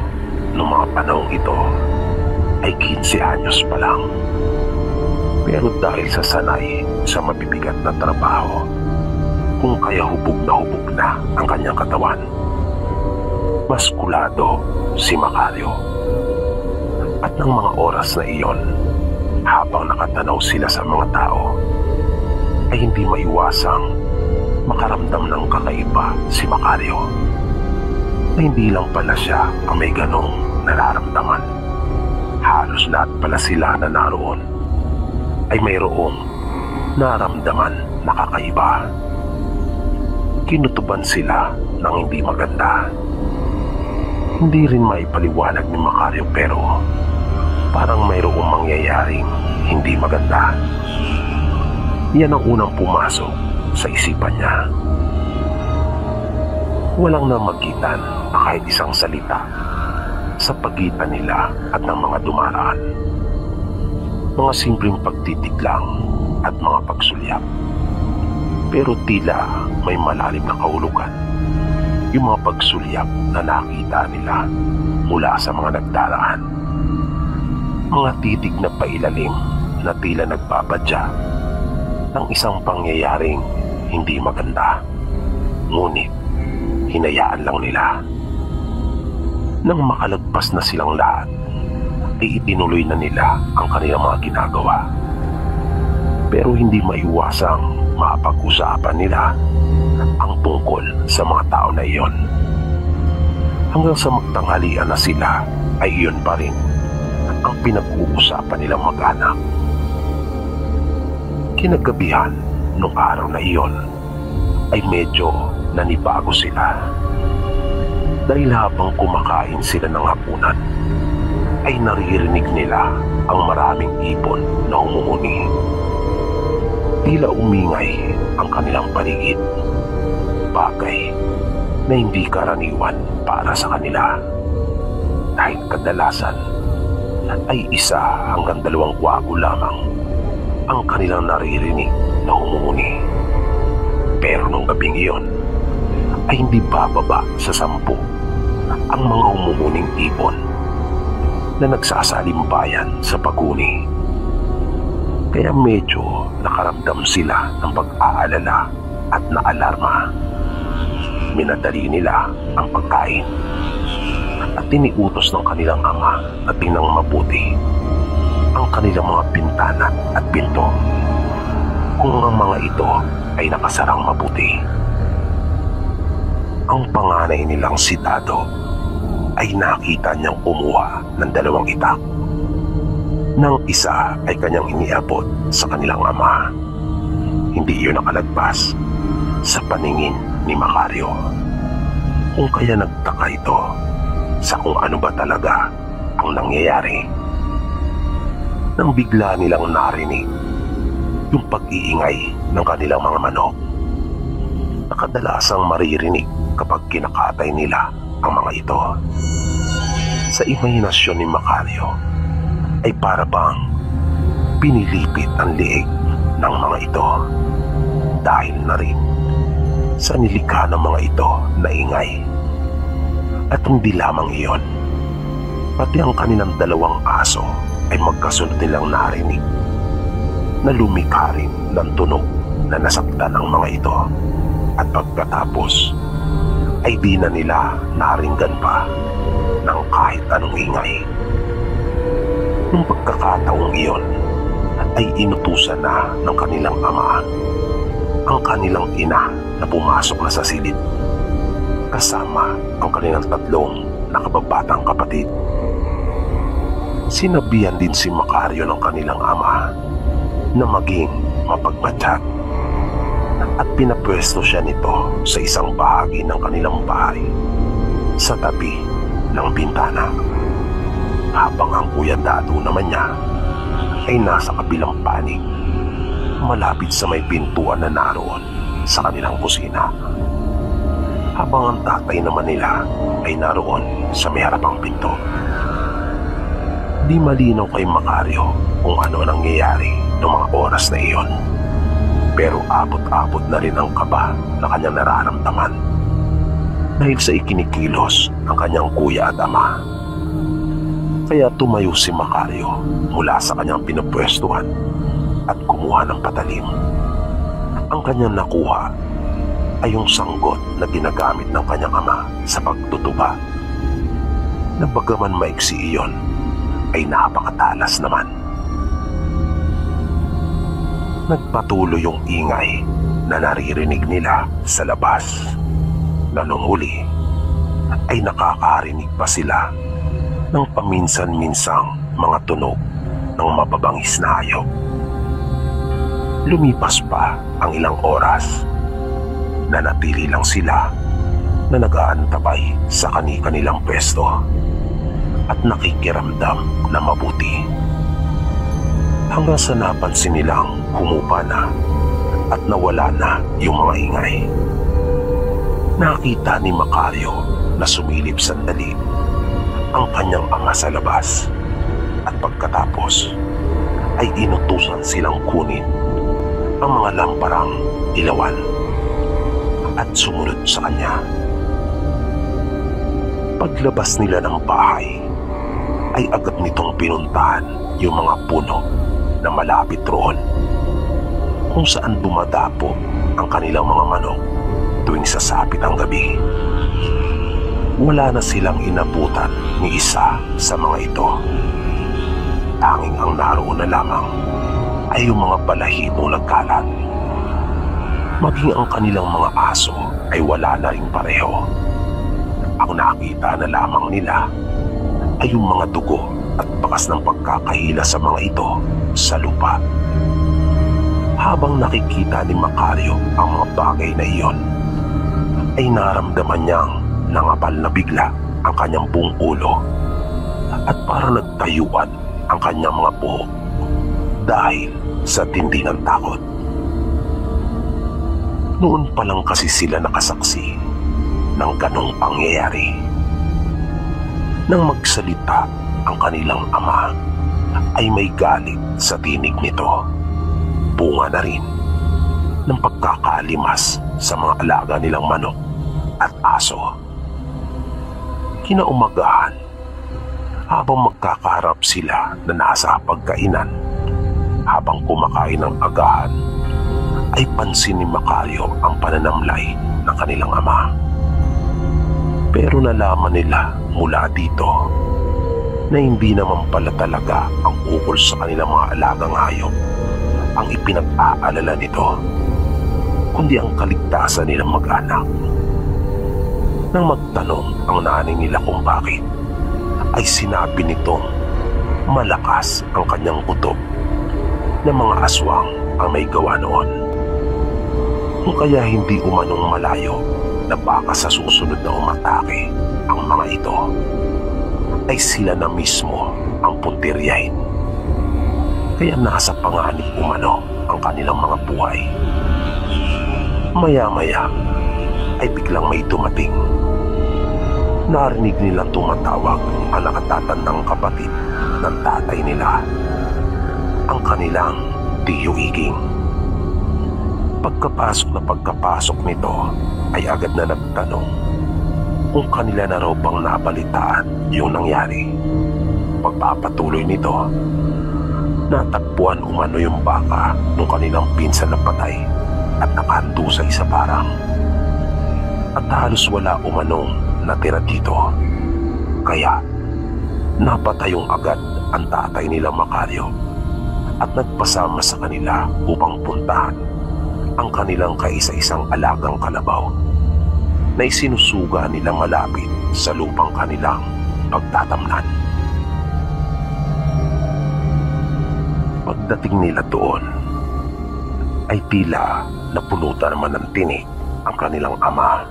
noong mga panahong ito ay 15 anyos pa lang, pero dahil sa sanay sa mabibigat na trabaho, kung kaya hubog na ang kanyang katawan, maskulado si Macario. At ng mga oras na iyon, habang nakatanaw sila sa mga tao, ay hindi maiwasang makaramdam ng kakaiba si Macario. na hindi lang pala siya ang may ganong nararamdaman. Halos lahat pala sila na naroon ay mayroong naramdaman na kakaiba. Kinutuban sila ng hindi maganda. Hindi rin maipaliwanag ni Macario pero parang mayroong mangyayaring hindi maganda. Yan ang unang pumasok sa isipan niya. Walang namagitan na kahit isang salita sa pagitan nila at ng mga dumaraan. Mga simpleng pagtitig lang at mga pagsulyap. Pero tila may malalim na kahulugan yung mga pagsulyap na nakita nila mula sa mga nagdaraan. Mga titig na pailalim na tila nagbabadya ng isang pangyayaring hindi maganda. Ngunit hinayaan lang nila. Nang makalagpas na silang lahat, ay itinuloy na nila ang kanilang mga ginagawa. Pero hindi maiwasang mapag-usapan nila ang tungkol sa mga tao na iyon. Hanggang sa magtanghalian na sila ay iyon pa rin ang pinag-uusapan nilang mag-anak. Kinagabihan nung araw na iyon ay medyo nanibago sila. Dahil habang kumakain sila ng hapunan ay naririnig nila ang maraming ibon na umunguni. Tila umingay ang kanilang paligid, bagay na hindi karaniwan para sa kanila. Dahil kadalasan ay 1 hanggang 2 kwago lamang ang kanilang naririnig na umunguni. Pero nung gabing iyon ay hindi bababa sa 10 ang mga umuuning ibon na nagsasalimbayan sa paguni. Kaya medyo nakaramdam sila ng pag-aalala at naalarma. Minadali nila ang pagkain at tiniutos ng kanilang ama na tingnan mabuti ang kanilang mga bintana at pinto kung ang mga ito ay nakasarang mabuti. Ang panganay nilang si Dado ay nakita niyang kumuha ng 2 itak. Nang isa ay kanyang iniabot sa kanilang ama. Hindi iyon nakalagpas sa paningin ni Macario. Kung kaya nagtaka ito sa kung ano ba talaga ang nangyayari. Nang bigla nilang narinig yung pag-iingay ng kanilang mga manok na kadalasang maririnig kapag kinakatay nila ang mga ito. Sa imahinasyon ni Macario ay para bang pinilipit ang liig ng mga ito dahil na rin sa nilikha ng mga ito na ingay. At hindi lamang iyon, pati ang kanilang 2 aso ay magkasunod nilang narinig na lumikha rin ng tunog na nasaktan ng mga ito. At pagkatapos ay di na nila naringgan pa ng kahit anong ingay. Nung pagkakataong iyon ay inutusan na ng kanilang ama ang kanilang ina na pumasok na sa silid kasama ang kanilang 3 nakababatang kapatid. Sinabihan din si Macario ng kanilang ama na maging mapagmatsyag at pinapwesto siya nito sa isang bahagi ng kanilang bahay sa tabi ng bintana, habang ang Kuya Dado naman niya ay nasa kabilang panig malapit sa may pintuan na naroon sa kanilang kusina, habang ang tatay naman nila ay naroon sa may harapang pinto. Di malinaw kay Macario kung ano nangyayari noong mga oras na iyon, pero abot-abot na rin ang kaba na kanyang nararamdaman dahil sa ikinikilos ng kanyang kuya at ama. Kaya tumayo si Macario mula sa kanyang pinupwestuhan at kumuha ng patalim. Ang kanyang nakuha ay yung sanggot na ginagamit ng kanyang ama sa pagtutuba, na bagaman maiksi iyon ay napakatalas naman. Nagpatuloy yung ingay na naririnig nila sa labas, na nung huli ay nakakarinig pa sila ng paminsan-minsang mga tunog ng mababangis na hayop. Lumipas pa ang ilang oras. Nanatili lang sila na nag-aantabay sa kani-kanilang pwesto at nakikiramdam na mabuti. Hanggang sa napansin nilang humupa na at nawala na yung mga ingay. Nakita ni Macario na sumilip sandali ang kanyang ama sa labas at pagkatapos ay inutusan silang kunin ang mga lamparang ilawan at sumunod sa kanya. Paglabas nila ng bahay ay agad nitong pinuntahan yung mga puno na malapit roon kung saan dumadapo ang kanilang mga manok tuwing sasapit ang gabi. Wala na silang inabutan ni isa sa mga ito. Tanging ang naroon na lamang ay yung mga balahibong nagkalat. Maging ang kanilang mga aso ay wala na ring pareho. Ang nakita na lamang nila ay yung mga dugo at bakas ng pagkakahila sa mga ito sa lupa. Habang nakikita ni Macario ang mga bagay na iyon, ay naramdaman niyang nangapal na bigla ang kanyang buong ulo at parang nagtayuan ang kanyang mga buhok dahil sa tindi ng takot. Noon pa lang kasi sila nakasaksi ng ganong pangyayari. Nang magsalita ang kanilang ama, ay may galit sa tinig nito. Bunga na rin ng pagkakalimas sa mga alaga nilang manok at aso. Kinaumagahan, habang magkakaharap sila na nasa pagkainan, habang kumakain ng agahan, ay pansin ni Macario ang pananamlay ng kanilang ama. Pero nalaman nila mula dito na hindi naman pala talaga ang ukol sa kanilang mga alagang hayop ang ipinag-aalala nito, kundi ang kaligtasan nilang mag-anak. Nang magtanong ang nanay nila kung bakit, ay sinabi nitong malakas ang kanyang kutob na mga aswang ang may gawa noon. Kung kaya hindi umanong malayo na baka sa susunod na umatake ang mga ito, ay sila na mismo ang puntiryahin. Kaya nasa panganib umano ang kanilang mga buhay. Maya-maya ay biglang may dumating. Narinig nilang tumatawag ang nakatatandang kapatid ng tatay nila, ang kanilang Tiyo Iging. Pagkapasok nito ay agad na nagtanong kung kanila na raw bang nabalitaan yung nangyari. Pagpapatuloy nito, natagpuan umano yung baka ng kanilang pinsan na patay at nakahandusay sa parang. At halos wala umanong natira dito. Kaya napatayong agad ang tatay nila Macario at nagpasama sa kanila upang puntahan ang kanilang kaisa-isang alagang kalabaw na isinusuga nila malapit sa lupang kanilang pagtatamnan. Pagdating nila doon, ay tila napulutan naman ng tinik ang kanilang ama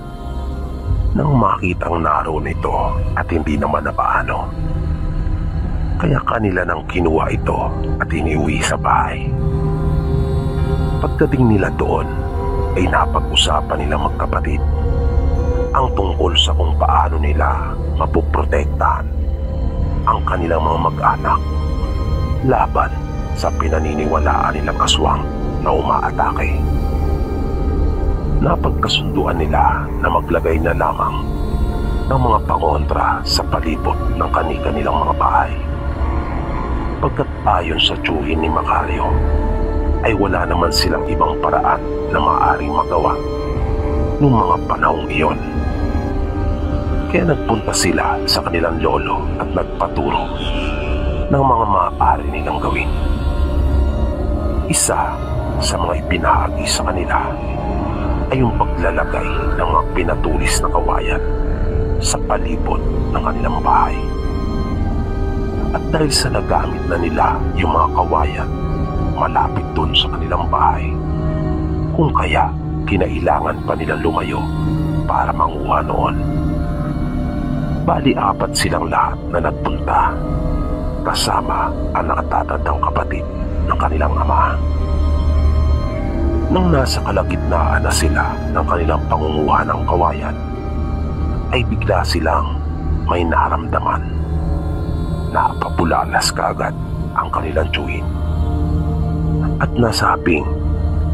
nang makitang naroon ito at hindi naman napaano. Kaya kanila nang kinuha ito at iniuwi sa bahay. Pagdating nila doon, ay napag-usapan nila magkapatid ang tungkol sa kung paano nila mapoprotektahan ang kanilang mga mag-anak laban sa pinaniniwalaan nilang aswang na umaatake. Napagkasunduan nila na maglagay na lamang ng mga pangontra sa palibot ng kanilang mga bahay. Pagkat ayon sa tiyuhin ni Macario, ay wala naman silang ibang paraan na maaaring magawa noong mga panahong iyon. Kaya nagpunta sila sa kanilang lolo at nagpaturo ng mga maaari nilang gawin. Isa sa mga ibinahagi sa kanila ay yung paglalagay ng mga pinatulis na kawayan sa palibot ng kanilang bahay. At dahil sa nagamit na nila yung mga kawayan malapit dun sa kanilang bahay, kung kaya kinailangan pa nilang lumayo para manguha noon. Bali 4 silang lahat na nagpunta, kasama ang nakatatandang kapatid ng kanilang ama. Nang nasa kalagitnaan na sila ng kanilang pangunguha ng kawayan, ay bigla silang may naramdaman. Napapulalas kaagad ang kanilang tiyuhin. At nasabing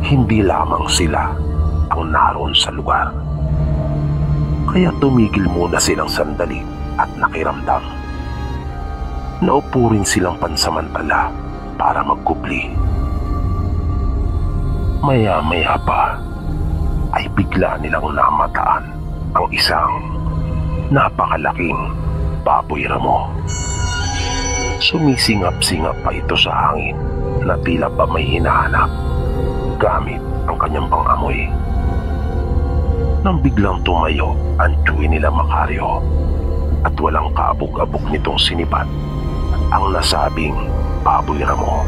hindi lamang sila ang naroon sa lugar. Kaya tumigil muna silang sandali at nakiramdam. Naupo rin silang pansamantala para magkubli. Maya-maya pa ay bigla nilang namataan ang isang napakalaking baboy ramo. Sumisingap-singap pa ito sa hangin na tila ba may hinahanap gamit ang kanyang pangamoy. Nang biglang tumayo ang tiyuhin nila Macario at walang kaabog-abog nitong sinipat ang nasabing baboy ramo.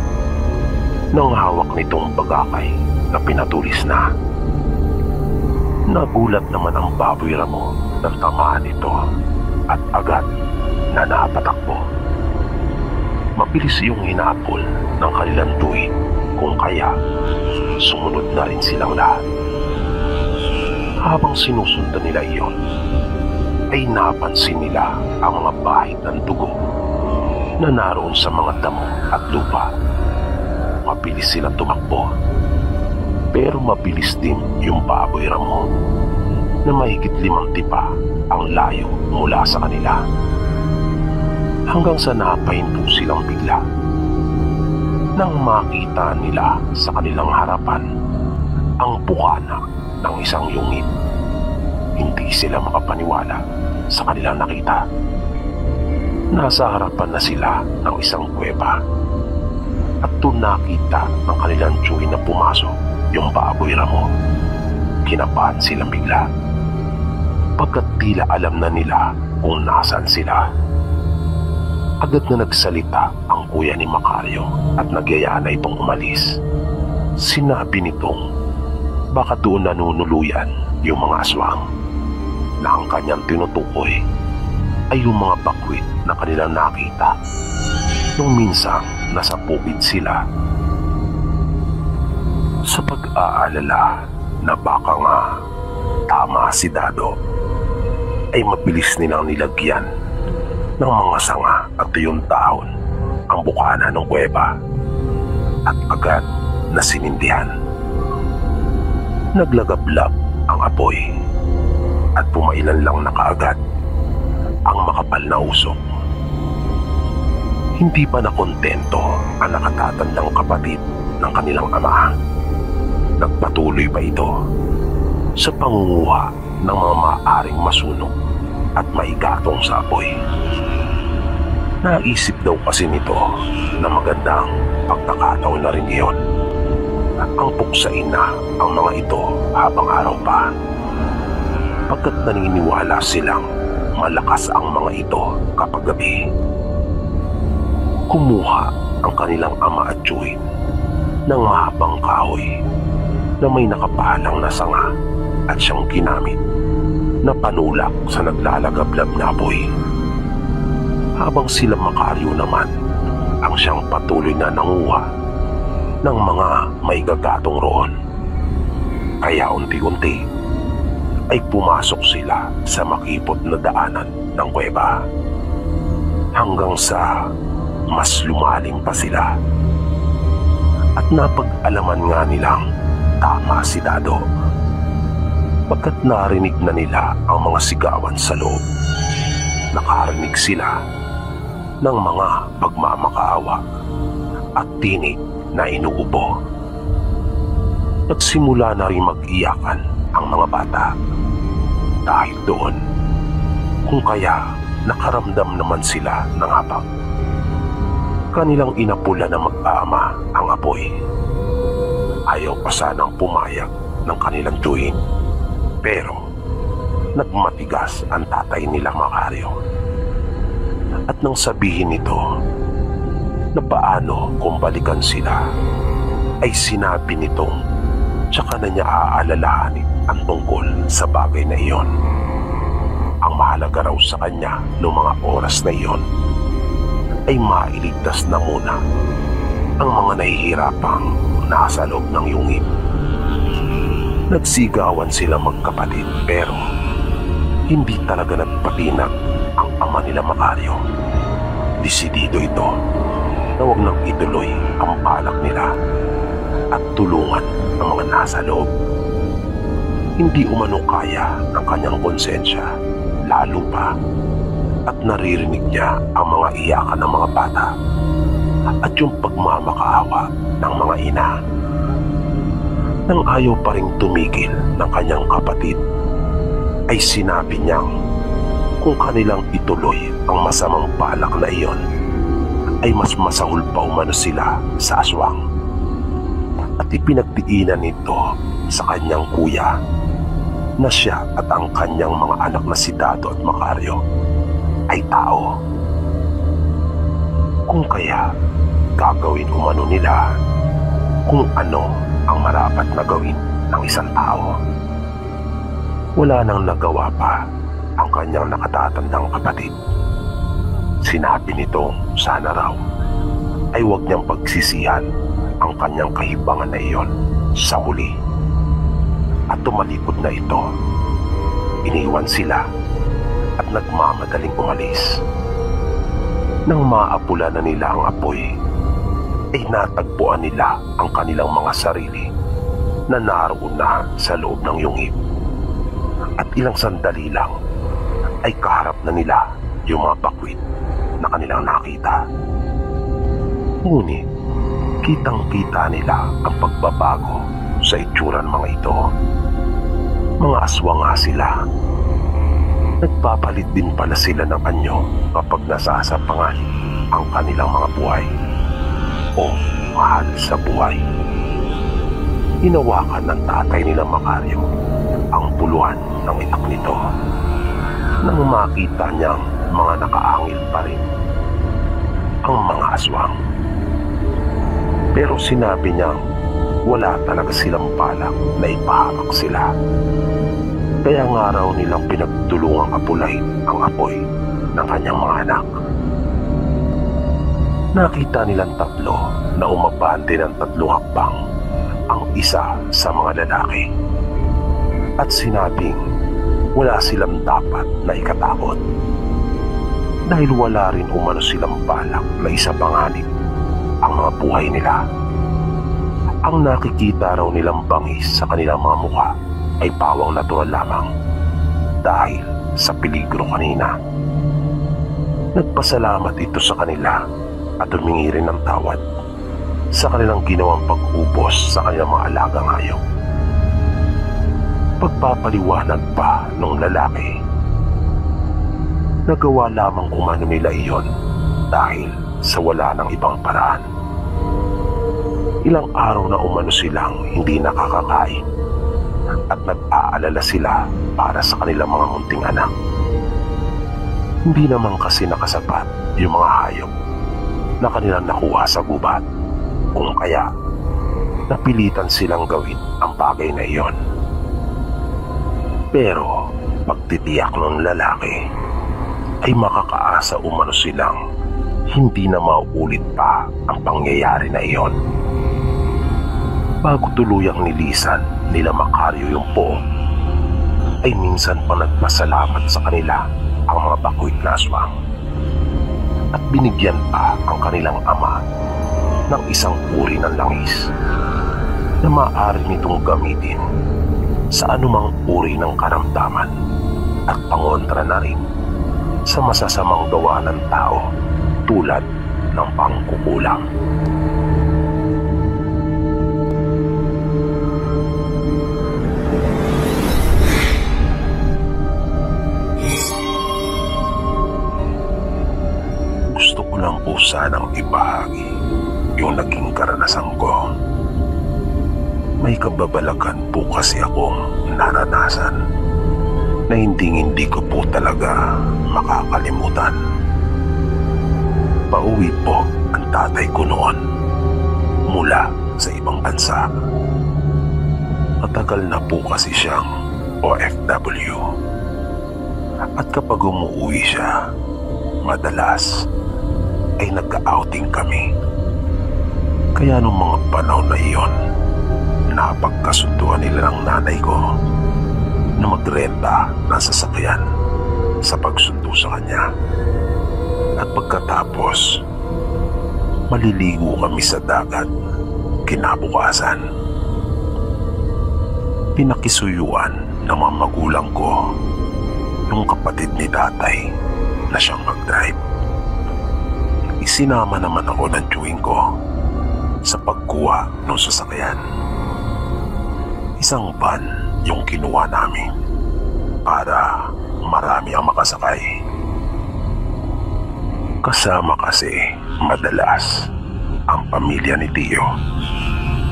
Nang hawak nitong bagakay na pinatulis na. Nagulat naman ang baboy ramo nang tamaan ito at agad na napatakbo. Mabilis yung hinapol ng kanilang tiyuhin, kung kaya sumunod na rin silang lahat. Habang sinusundan nila iyon, ay napansin nila ang mga bahid ng dugo na naroon sa mga damo at lupa. Mabilis silang tumakbo. Pero mabilis din yung baboy ramo na mahigit 5 tipa ang layo mula sa kanila. Hanggang sa napahinto silang bigla nang makita nila sa kanilang harapan ang bukana ng isang yungin. Hindi sila makapaniwala sa kanilang nakita. Nasa harapan na sila ng isang kuweba at doon nakita ng kanilang tiyuhin na pumasok yung baboy ramo. Kinabahan silang bigla pagkat tila alam na nila kung nasaan sila. Agad na nagsalita ang kuya ni Macario at nagyaya na itong umalis. Sinabi nitong baka doon nanunuluyan yung mga aswang, na ang kanyang tinutukoy ay yung mga bakwit na kanilang nakita nung minsang nasa bukid sila. Sa pag-aalala na baka nga tama si Dado, ay mabilis nilang nilagyan ng mga sanga at tuyong dahon ang bukana ng kuweba at agad na sinindihan. Naglagablab ang apoy at pumailan lang na kaagad ang makapal na usok. Hindi pa nakontento ang nakatatandang kapatid ng kanilang ama. Nagpatuloy pa ito sa pangunguha ng mga maaaring masunog at maigatong sa apoy. Naisip daw kasi nito na magandang pagkakataon na rin iyon ang puksain na ang mga ito habang araw pa, pagkat naniniwala silang malakas ang mga ito kapag gabi. Kumuha ang kanilang ama at tiyuhin ng mahabang kahoy na may nakapahalang na sanga at siyang ginamit na panulak sa naglalagablab na apoy. Habang sila Macario naman ang siyang patuloy na nanguha ng mga may gagatong roon. Kaya unti-unti ay pumasok sila sa makipot na daanan ng kuweba hanggang sa mas lumalim pa sila. At napag-alaman nga nilang tama si Dado, pagkat narinig na nila ang mga sigawan sa loob. Nakarinig sila ng mga pagmamakaawa at tinig na inuubo. Nagsimula na rin mag-iyakan ang mga bata dahil doon, kung kaya nakaramdam naman sila ng habag. Kanilang inapula na mag-aama ang apoy. Ayaw pa sanang pumayag ng kanilang tiyuhin, pero Nagmatigas ang tatay nila Macario. At nang sabihin nito na paano kung balikan sila, ay sinabi nitong tsaka na niya aalalahanin ang tungkol sa bagay na iyon. Ang mahalaga raw sa kanya noong mga oras na iyon ay mailigtas na muna ang mga nahihirapang nasa loob ng yungib. Nagsigawan sila magkapatid pero hindi talaga nagpatinag ang ama nila Macario. Desidido ito na huwag nang ituloy ang balak nila at tulungan ang mga nasa loob. Hindi umano kaya ng kanyang konsensya, lalo pa at naririnig niya ang mga iyakan ng mga bata at yung pagmamakaawa ng mga ina. Nang ayaw pa ring tumigil ng kanyang kapatid, ay sinabi niyang kung kanilang ituloy ang masamang balak na iyon, ay mas masahol pa umano sila sa aswang. At ipinagdiinan nito sa kanyang kuya na siya at ang kanyang mga anak na si Dado at Macario ay tao. Kung kaya gagawin umano nila kung ano ang marapat na gawin ng isang tao. Wala nang nagawa pa ang kanyang nakatatandang kapatid. Sinabi nito sana raw ay huwag niyang pagsisihan ang kanyang kahibangan na iyon sa huli. At tumalikod na ito. Iniwan sila at nagmamadaling umalis. Nang maapula na nila ang apoy, ay natagpuan nila ang kanilang mga sarili na naroon na sa loob ng yungib. At ilang sandali lang ay kaharap na nila yung mga bakwit na kanilang nakita. Ngunit kitang-kita nila ang pagbabago sa itsura ng mga ito. Mga aswang nga sila. Nagpapalit din pala sila ng anyo kapag nasasapangan ang kanilang mga buhay o mahal sa buhay. Hinawakan ng tatay nila Macario ang puluhan ng itak nito nang makita niyang mga nakaangil pa rin ang mga aswang. Pero sinabi niyang wala talaga silang balak na ipahamak sila. Kaya nga raw nilang pinagtulungang apulahin ang apoy ng kanyang mga anak. Nakita nilang tatlo na umabante ng 3 hakbang ang isa sa mga lalaki. At sinabing wala silang dapat na ikatakot dahil wala rin umano silang balak na isapanganib ang mga buhay nila. Ang nakikita raw nilang bangis sa kanilang mga mukha ay pawang natural lamang dahil sa peligro kanina. Nagpasalamat ito sa kanila at humingi rin ng tawad sa kanilang ginawang pag-ubos sa kanilang mga alagang hayop. Pagpapaliwanag pa ng lalaki, nagawa lamang umano nila iyon dahil sa wala ng ibang paraan. Ilang araw na umano silang hindi nakakakain at nag-aalala sila para sa kanilang mga munting anak. Hindi naman kasi nakasapat yung mga hayop na kanilang nakuha sa gubat, kung kaya napilitan silang gawin ang bagay na iyon. Pero pagtitiyak ng lalaki ay makakaasa umano silang hindi na mauulit pa ang pangyayari na iyon. Bago tuluyang nilisan nila Macario yung po, ay minsan pa nagpasalamat sa kanila ang mga bakwit na aswang. At binigyan pa ang kanilang ama ng isang uri ng langis na maaari nitong gamitin sa anumang uri ng karamdaman at pangontra na rin sa masasamang gawa ng tao tulad ng pangkukulang. Gusto ko lang po sanang ibahagi yung naging karanasan ko. May kababalagan po kasi akong naranasan na hindi ko po talaga makakalimutan. Pauwi po ang tatay ko noon mula sa ibang bansa. Matagal na po kasi siyang OFW. At kapag umuwi siya, madalas ay nagka-outing kami. Kaya nung mga panahon na iyon, napagkasunduan nila ng nanay ko na magrenta ng sasakyan sa pagsundo sa kanya. At pagkatapos, maliligo kami sa dagat kinabukasan. Pinakisuyuan ng mga magulang ko yung kapatid ni tatay na siyang mag-drive. Isinama naman ako ng tiyuhin ko sa pagkuha ng sasakyan. Isang van yung kinuha namin para marami ang makasakay. Kasama kasi madalas ang pamilya ni Tio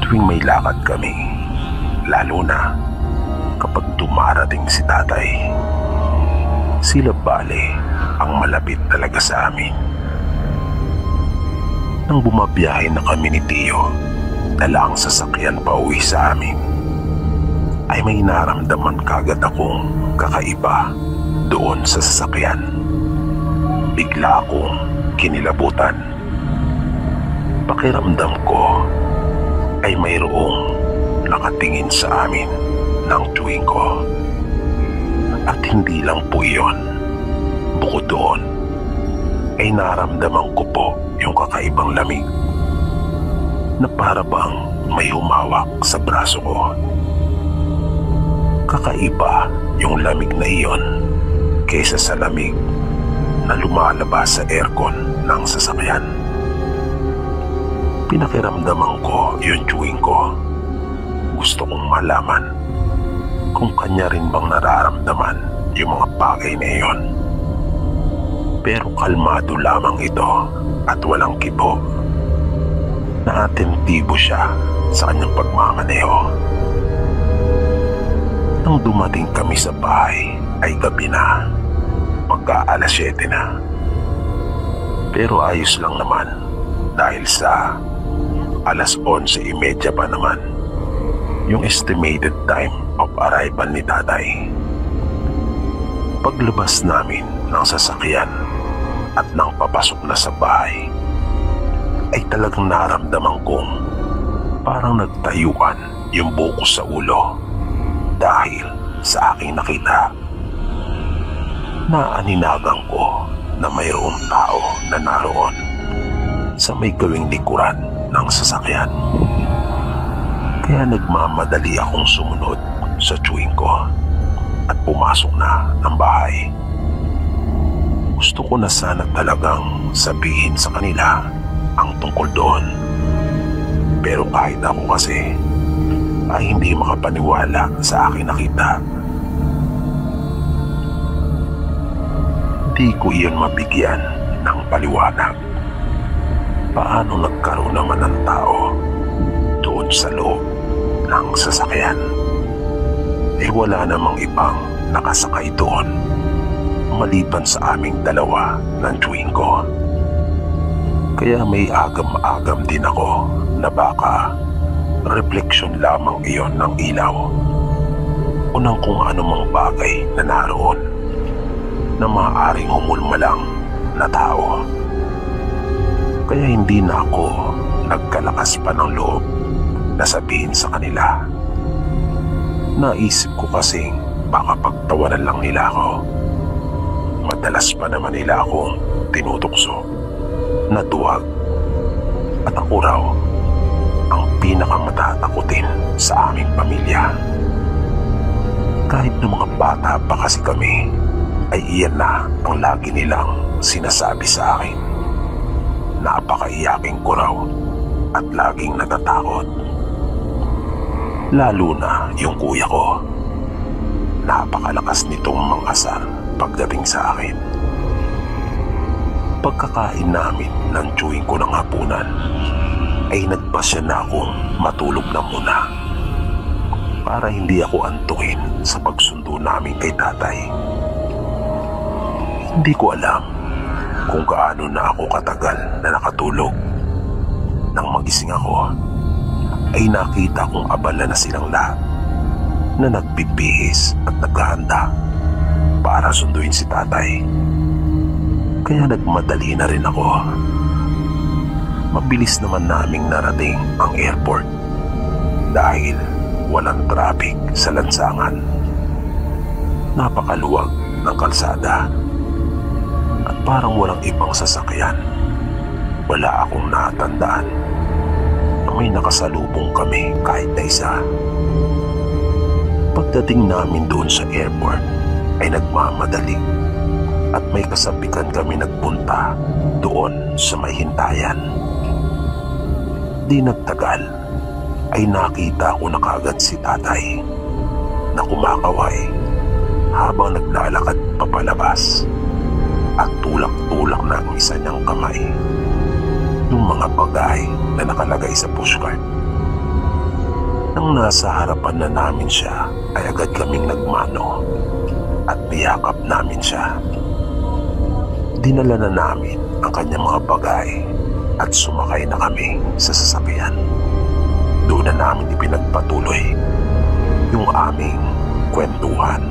tuwing may lakad kami, lalo na kapag dumarating si tatay. Sila bale ang malapit talaga sa amin. Nang bumabiyahe na kami ni Tio, dala ang sasakyan pa uwi sa amin, ay may naramdaman kagad akong kakaiba doon sa sasakyan. Bigla akong kinilabutan. Pakiramdam ko ay mayroong nakatingin sa amin ng tiyuhin ko. At hindi lang po iyon. Bukod doon, ay naramdaman ko po yung kakaibang lamig na para bang may humawak sa braso ko. Kakaiba yung lamig na iyon kaysa sa lamig na lumalabas sa aircon ng sasakyan. Pinakiramdaman ko yung tiyuhin ko. Gusto kong malaman kung kanya rin bang nararamdaman yung mga bagay na iyon. Pero kalmado lamang ito at walang kibo. Naatentibo siya sa kanyang pagmamaneho. Nang dumating kami sa bahay ay gabi na, pagka alas 7 na. Pero ayos lang naman dahil sa alas 11:30 pa naman yung estimated time of arrival ni tatay. Paglabas namin ng sasakyan at nang papasok na sa bahay, ay talagang naramdaman kong parang nagtayuan yung buko sa ulo dahil sa aking nakita. Naaninagan ko na mayroong tao na naroon sa may gawing likuran ng sasakyan. Kaya nagmamadali akong sumunod sa tiyuhin ko at pumasok na ng bahay. Gusto ko na sana talagang sabihin sa kanila ang tungkol doon. Pero kahit ako kasi ay hindi makapaniwala sa aking nakita. Hindi ko iyon mabigyan ng paliwanag. Paano nagkaroon naman ng tao doon sa loob ng sasakyan? Eh wala namang ibang nakasakay doon maliban sa aming dalawa ng tiyuhin ko. Kaya may agam-agam din ako na baka refleksyon lamang iyon ng ilaw o ng kung anumang bagay na naroon na maaaring humulmalang na tao. Kaya hindi na ako nagkalakas pa ng loob na sabihin sa kanila. Naisip ko kasing baka pagtawanan lang nila ako. Madalas pa naman nila akong tinutukso na duwag at ako raw ang pinakamatatakutin sa aming pamilya. Kahit ng mga bata pa kasi kami, ay iyan na ang lagi nilang sinasabi sa akin. Napakaiyakin ko raw at laging natatakot. Lalo na yung kuya ko. Napakalakas nitong mangasar pagdating sa akin. Pagkakain namin ng tiyuhin ko ng hapunan, ay nagpasya na akong matulog na muna. para hindi ako antukin sa pagsundo namin kay tatay. Hindi ko alam kung gaano na ako katagal na nakatulog. Nang magising ako, ay nakita kong abala na silang lahat na nagbibihis at naghahanda para sunduin si tatay. Kaya nagmadali na rin ako. Mabilis naman naming narating ang airport dahil walang traffic sa lansangan. Napakaluwag ng kalsada at parang walang ibang sasakyan. Wala akong natandaan na may nakasalubong kami kahit na isa. Pagdating namin doon sa airport ay nagmamadali at may kasabikan kami nagpunta doon sa may hintayan. Di nagtagal ay nakita ko na kaagad si tatay na kumakaway habang naglalakad papalabas at tulak-tulak na ang isa niyang kamay yung mga bagay na nakalagay sa pushcart. Nang nasa harapan na namin siya ay agad kaming nagmano at niyakap namin siya. Dinala na namin ang kanyang mga bagay at sumakay na kami sa sasakyan. Doon na namin ipinagpatuloy yung aming kwentuhan.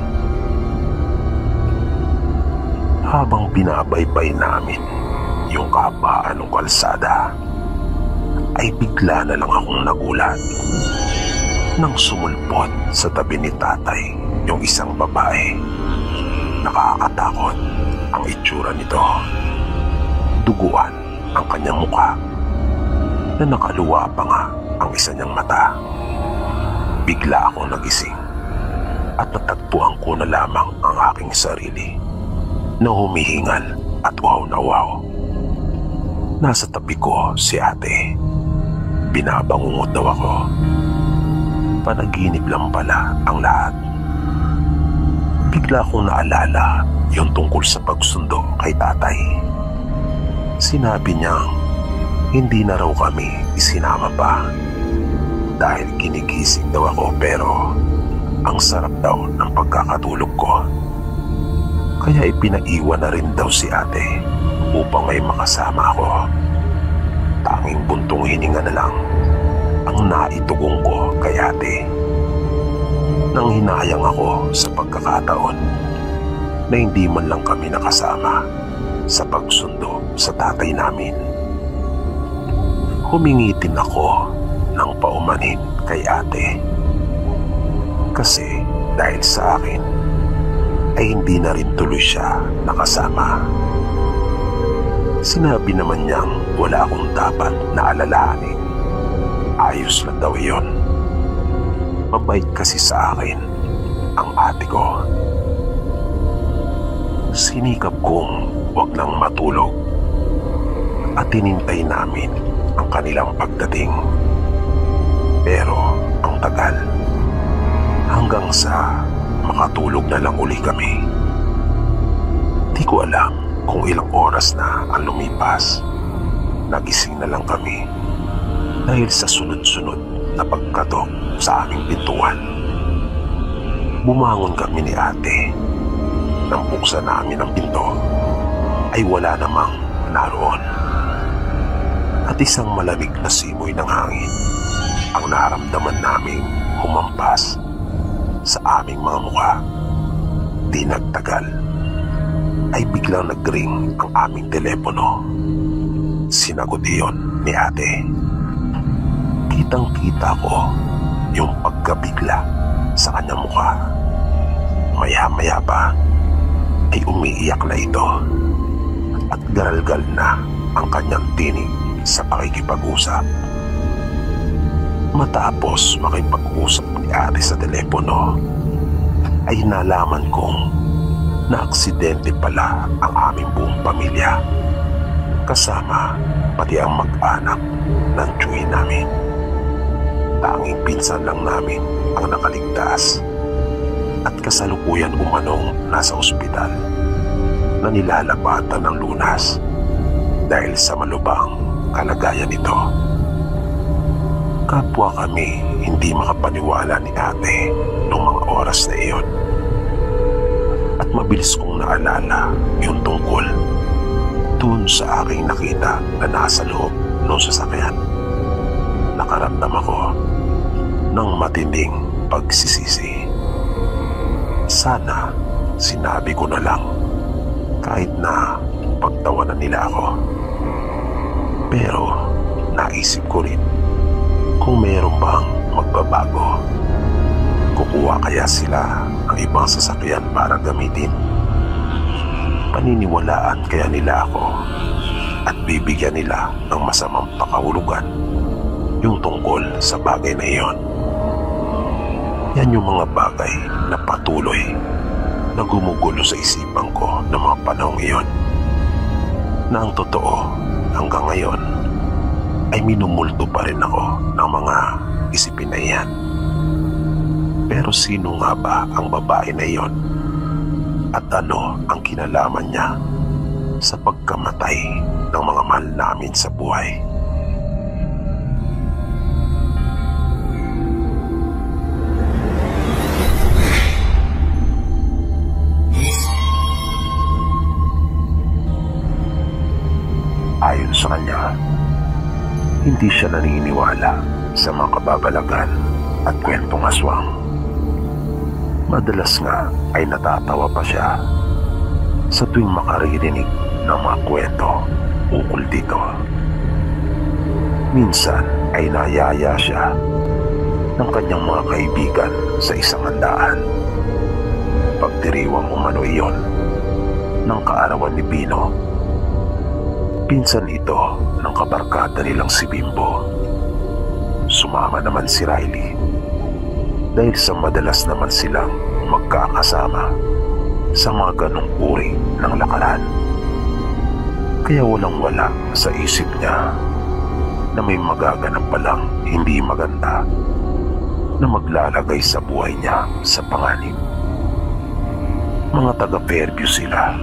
Habang binabaybay namin yung kahabaan ng kalsada, ay bigla na lang akong nagulat nang sumulpot sa tabi ni tatay yung isang babae. Nakakatakot ang itsura nito. Duguan ang kanyang mukha na nakaluwa pa nga ang isa niyang mata. Bigla akong nagising at natagpuan ko na lamang ang aking sarili na humihingal at wow na wow. Nasa tabi ko si ate. Binabangungot daw ako. Panaginip lang pala ang lahat. Bigla akong naalala yung tungkol sa pagsundo kay tatay. Sinabi niyang hindi na raw kami isinama pa dahil ginigising daw ako, pero ang sarap daw ng pagkakatulog ko. Kaya ipinaiwan na rin daw si ate upang may makasama ako. Tanging buntong hininga na lang ang naitugong ko kay ate. Nang hinayang ako sa pagkakataon na hindi man lang kami nakasama sa pagsundo sa tatay namin. Humingitin ako ng paumanhin kay ate. Kasi dahil sa akin ay hindi na rin tuloy siya nakasama. Sinabi naman niyang wala akong dapat na alalahanin. Ayos lang daw iyon. Mabait kasi sa akin ang ate ko. Sinikap kong wag lang matulog at tinintay namin ang kanilang pagdating. Pero ang tagal, hanggang sa makatulog na lang uli kami. Di ko alam kung ilang oras na ang lumipas. Nagising na lang kami dahil sa sunod-sunod na pagkatok sa aming pintuan. Bumangon kami ni ate. Nang buksan namin ang pinto ay wala namang naroon. At isang malamig na simoy ng hangin ang naramdaman naming humampas sa aming mga mukha. Di nagtagal ay biglang nag-ring ang aming telepono. Sinagot iyon ni ate. Kitang-kita ko yung pagkabigla sa kanyang mukha. Maya-maya pa ay umiiyak na ito at garalgal na ang kanyang tinig sa pakikipag-usap. Matapos makipag-usap ni ate sa telepono ay nalaman kong na-aksidente pala ang aming buong pamilya, kasama pati ang mag-anak ng tiyuhin namin. Tanging pinsan lang namin ang nakaligtas at kasalukuyan umanong nasa ospital na nilalapatan ng lunas dahil sa malubhang kalagayan nito. Kapwa kami hindi makapaniwala ni ate noong mga oras na iyon. At mabilis kong naalala yung tungkol dun sa aking nakita na nasa loob ng sasakyan. Nakaramdam ako ng matinding pagsisisi. Sana sinabi ko na lang kahit na pagtawanan nila ako. Pero naisip ko rin kung mayroon bang magbabago. Kukuha kaya sila ng ibang sasakyan para gamitin? Paniniwalaan kaya nila ako at bibigyan nila ng masamang pakahulugan yung tungkol sa bagay na iyon? Yan yung mga bagay na patuloy na gumugulo sa isipan ko ng mga panahong iyon, na ang totoo hanggang ngayon ay minumulto pa rin ako ng mga isipin na iyan. Pero sino nga ba ang babae na iyon? At ano ang kinalaman niya sa pagkamatay ng mga mahal namin sa buhay? Ayon sa kanya, hindi siya naniniwala sa mga kababalagan at kwentong aswang. Madalas nga ay natatawa pa siya sa tuwing makaririnig ng mga kwento ukol dito. Minsan ay nayaya siya ng kanyang mga kaibigan sa isang handaan. Pagdiriwang umano iyon ng kaarawan ni Pino. Pinsan ito ng kabarkada nilang si Bimbo. Sumama naman si Riley dahil sa madalas naman silang magkakasama sa mga ganong uri ng lakaran. Kaya walang-wala sa isip niya na may magaganap palang hindi maganda na maglalagay sa buhay niya sa panganib. Mga taga Fairview sila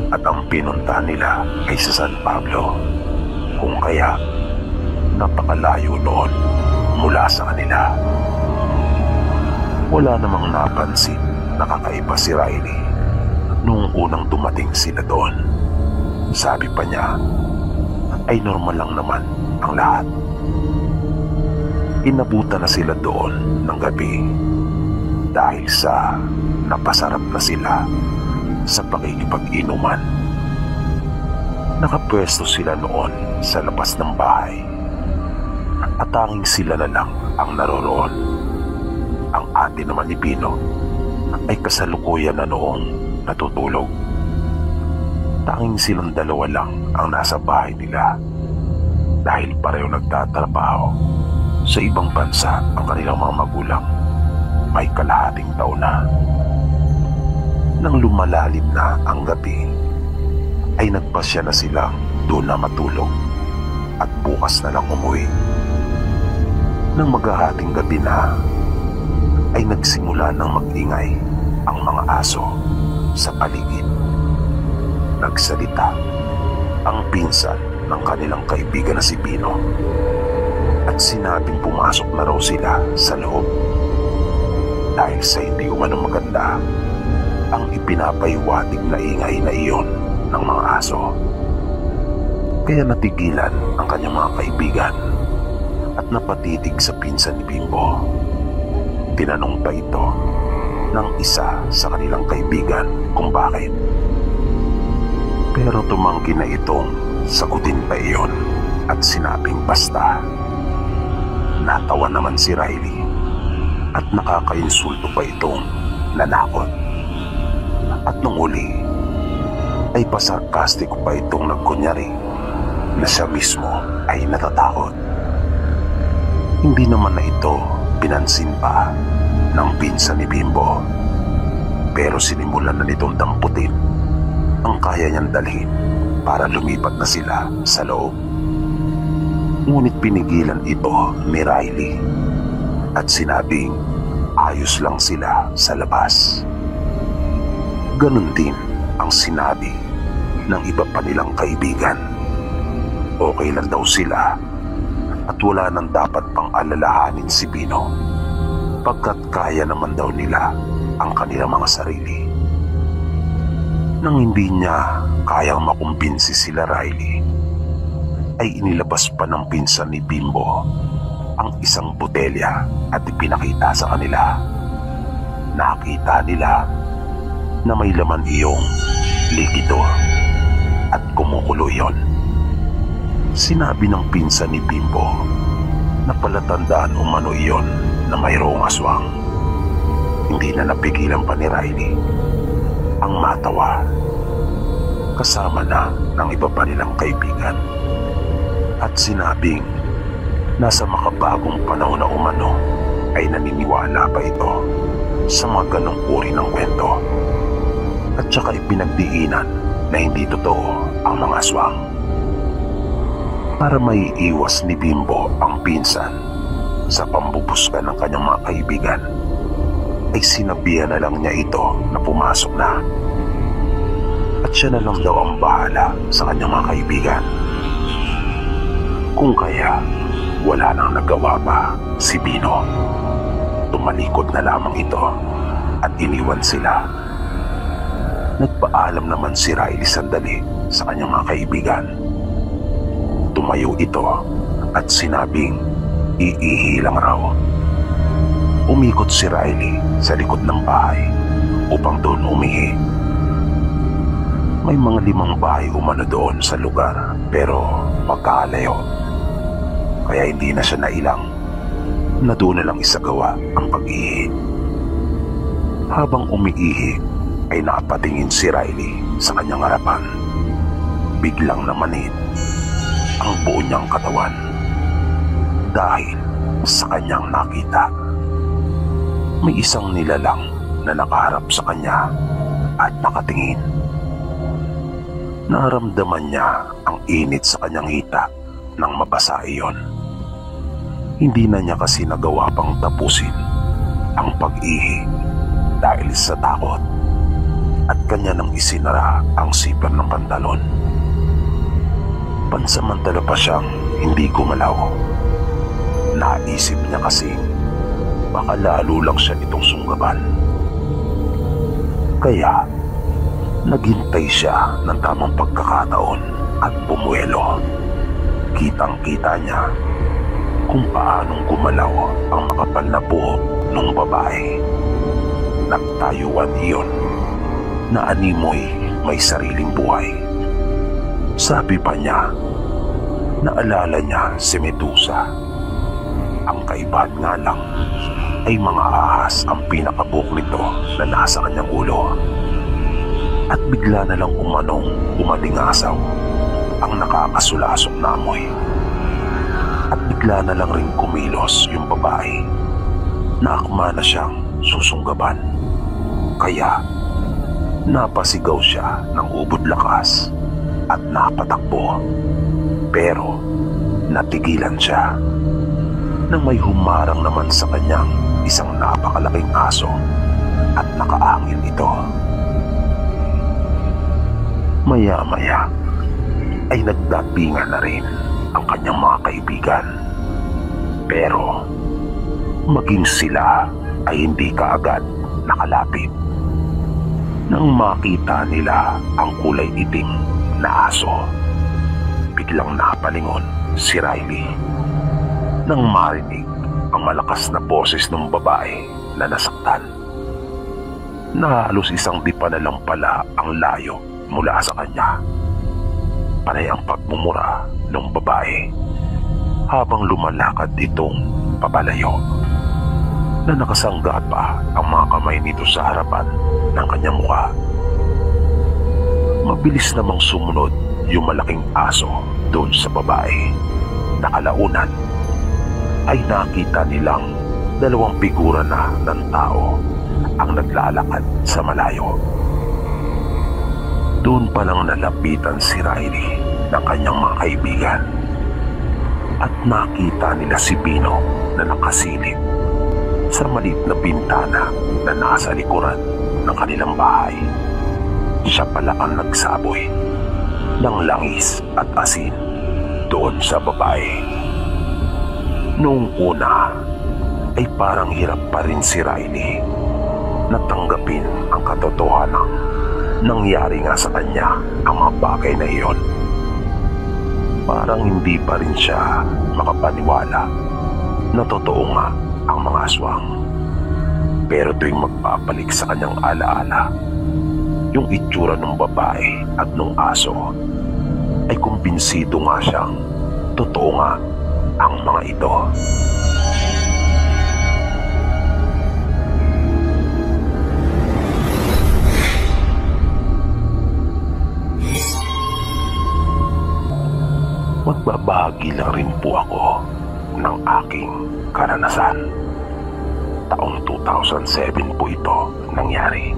at ang pinunta nila ay sa San Pablo, kung kaya napakalayo noon mula sa kanila. Wala namang napansin na kakaiba si Riley noong unang dumating sila doon. Sabi pa niya ay normal lang naman ang lahat. Inabutan na sila doon ng gabi dahil sa napasarap na sila sa pakikipag-inuman. Nakapwesto sila noon sa labas ng bahay at tanging sila na lang ang naroroon. Ang ate naman ni Pino ay kasalukuyan na noong natutulog. Tanging silang dalawa lang ang nasa bahay nila dahil pareho nagtatrabaho sa ibang bansa ang kanilang mga magulang. May kalahating taon na. Nang lumalalim na ang gabi, ay nagpasya na silang doon na matulog at bukas na lang umuwi. Nang maghahating gabi na, ay nagsimula ng mag-ingay ang mga aso sa paligid. Nagsalita ang pinsan ng kanilang kaibigan na si Pino at sinabing pumasok na raw sila sa loob dahil sa hindi umano maganda ang ipinapahiwatig na ingay na iyon ng mga aso. Kaya natigilan ang kanyang mga kaibigan at napatitig sa pinsan ni Bimbo. Tinanong pa ito ng isa sa kanilang kaibigan kung bakit. Pero tumanggi na itong sagutin pa iyon at sinabing basta. Natawa naman si Riley at nakakainsulto pa itong nanakot. At nung uli ay pasarkastiko pa itong nagkunyari na siya mismo ay natatakot. Hindi naman na ito pinansin pa ng pinsan ni Bimbo, pero sinimulan na nitong damputin ang kaya niyang dalhin para lumipat na sila sa loob. Ngunit pinigilan ito ni Riley at sinabing ayos lang sila sa labas. Ganon din ang sinabi ng iba pa nilang kaibigan. Okay lang daw sila at wala nang dapat pang alalahanin si Bino pagkat kaya naman daw nila ang kanilang mga sarili. Nang hindi niya kayang makumbinsi sila Riley, ay inilabas pa ng pinsan ni Bimbo ang isang botelya at ipinakita sa kanila. Nakita nila na may laman iyong likido at kumukulo yon. Sinabi ng pinsan ni Bimbo na palatandaan umano iyon na mayroong aswang. Hindi na napigilan pa ni Riley ang matawa kasama na ng iba pa nilang kaibigan at sinabing nasa makabagong panahon na umano ay naniniwala pa ito sa mga ganong uri ng kwento at saka ipinagdiinan na hindi totoo ang mga aswang. Para may iwas ni Bimbo ang pinsan sa pambubuskan ng kanyang mga kaibigan, ay sinabihan na lang niya ito na pumasok na at siya na lang daw ang bahala sa kanyang mga kaibigan. Kung kaya wala nang nagawa pa si Bino, tumalikod na lamang ito at iniwan sila. Nagpaalam naman si Riley sandali sa kanyang mga kaibigan. Tumayo ito at sinabing iihi lang raw. Umikot si Riley sa likod ng bahay upang doon umihi. May mga 5 bahay umano doon sa lugar pero magkalayo. Kaya hindi na siya nailang na doon na lang isagawa ang pag-ihi. Habang umiihi ay nakapatingin si Riley sa kanyang harapan. Biglang namanid ang buo niyang katawan dahil sa kanyang nakita. May isang nilalang na nakaharap sa kanya at nakatingin. Naramdaman niya ang init sa kanyang hita nang mabasa iyon. Hindi na niya kasi nagawa pang tapusin ang pag-ihi dahil sa takot at kanya nang isinara ang zipper ng pantalon. Pansamantala pa siyang hindi gumalaw. Naisip niya kasi baka lalo lang siya itong sunggaban. Kaya naghintay siya ng tamang pagkakataon at bumuelo. Kitang-kita niya kung paanong gumalaw ang makapal na buhok ng babae. Nagtayuan iyon na animoy may sariling buhay. Sabi pa niya, naalala niya si Medusa. Ang kaibahan nga lang ay mga ahas ang pinakabuhok nito na nasa kanyang ulo. At bigla na lang umanong umalingasaw ang nakakasulasok na amoy. At bigla na lang rin kumilos yung babae na akma na siyang susunggaban. Kaya napasigaw siya ng ubod lakas at napatakbo. Pero natigilan siya nang may humarang naman sa kanyang isang napakalaking aso at nakaangil ito. Maya-maya ay nagdapingan na rin ang kanyang mga kaibigan. Pero maging sila ay hindi kaagad nakalapit. Nang makita nila ang kulay itim na aso, biglang napalingon si Riley nang marinig ang malakas na boses ng babae na nasaktan. Na halos isang dipa na lang pala ang layo mula sa kanya. Panay ang pagmumura ng babae habang lumalakad itong papalayo, na nakasangga pa ang mga kamay nito sa harapan ng kanyang mukha. Mabilis namang sumunod yung malaking aso doon sa babae. Nakalaunan ay nakita nilang 2 figura na ng tao ang naglalakad sa malayo. Doon pa lang nalapitan si Riley ng kanyang mga kaibigan at nakita nila si Bino na nakasilip sa maliit na bintana na nasa likuran ng kanilang bahay. Siya pala ang nagsaboy ng langis at asin doon sa babae. Noong una ay parang hirap pa rin si Riley na tanggapin ang katotohanan nangyari nga sa kanya ang mga bagay na iyon. Parang hindi pa rin siya makapaniwala na totoo nga ang mga aswang. Pero tuwing magpapalik sa kanyang alaala yung itsura ng babae at ng aso, ay kumbinsido nga siyang totoo nga ang mga ito. Magbabahagi lang rin po ako ng aking karanasan. Taong 2007 po ito nangyari.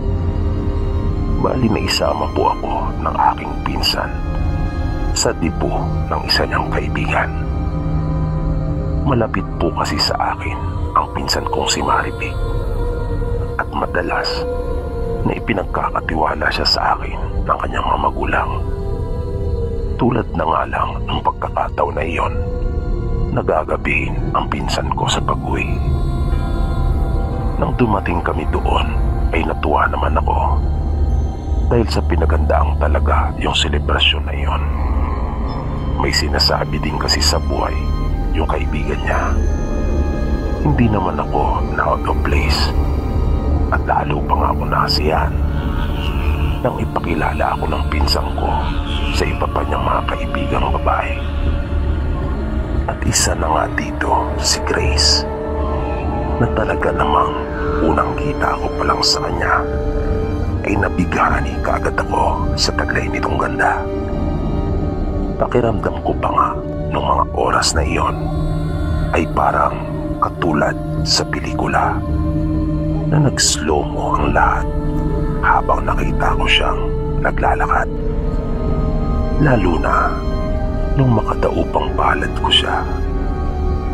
Bali na isama po ako ng aking pinsan sa dipo ng isa niyang kaibigan. Malapit po kasi sa akin ang pinsan kong si Maribik, at madalas na ipinagkakatiwala siya sa akin ng kanyang mga magulang. Tulad na nga lang ng pagkakataon na iyon, nagagabihin ang pinsan ko sa pag-uwi. Nang dumating kami doon ay natuwa naman ako dahil sa pinagandaang talaga yung selebrasyon na iyon. May sinasabi din kasi sa buhay yung kaibigan niya. Hindi naman ako na out of place, at lalo pa nga ako nasiyahan nang ipakilala ako ng pinsang ko sa iba pa niyang mga kaibigang babae. At isa na nga dito si Grace, na talaga namang unang kita ko pa lang sa kanya ay nabigani kaagad ako sa taglay nitong ganda. Pakiramdam ko pa nga nung mga oras na iyon ay parang katulad sa pelikula na nag-slow mo ang lahat habang nakita ko siyang naglalakad. Lalo na nung makadaupang palad ko siya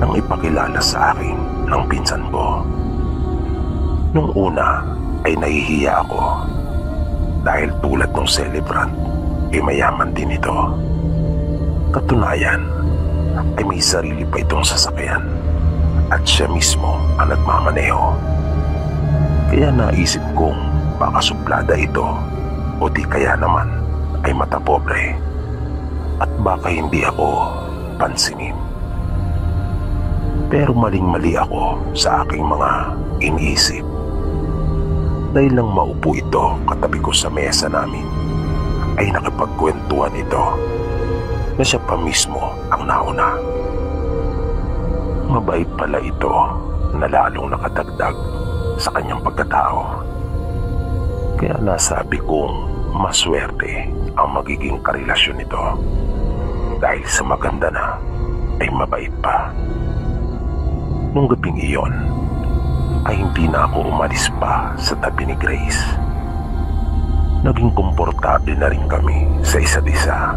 nang ipakilala sa akin ng pinsan ko. Nung una ay nahihiya ako dahil tulad ng celebrant ay mayaman din ito. Katunayan ay may sarili pa itong sasakyan at siya mismo ang nagmamaneho. Kaya naisip kong baka suplada ito o di kaya naman ay mata pobre at baka hindi ako pansinin. Pero maling-mali ako sa aking mga iniisip. Dahil nang maupo ito katabi ko sa mesa namin, ay nakipagkwentuhan ito na siya pa mismo ang nauna. Mabait pala ito na lalong nakadagdag sa kanyang pagkatao. Kaya nasabi kong maswerte ang magiging karelasyon nito dahil sa maganda na ay mabait pa. Nung gabing iyon ay hindi na ako umalis pa sa tabi ni Grace. Naging komportable na rin kami sa isa't isa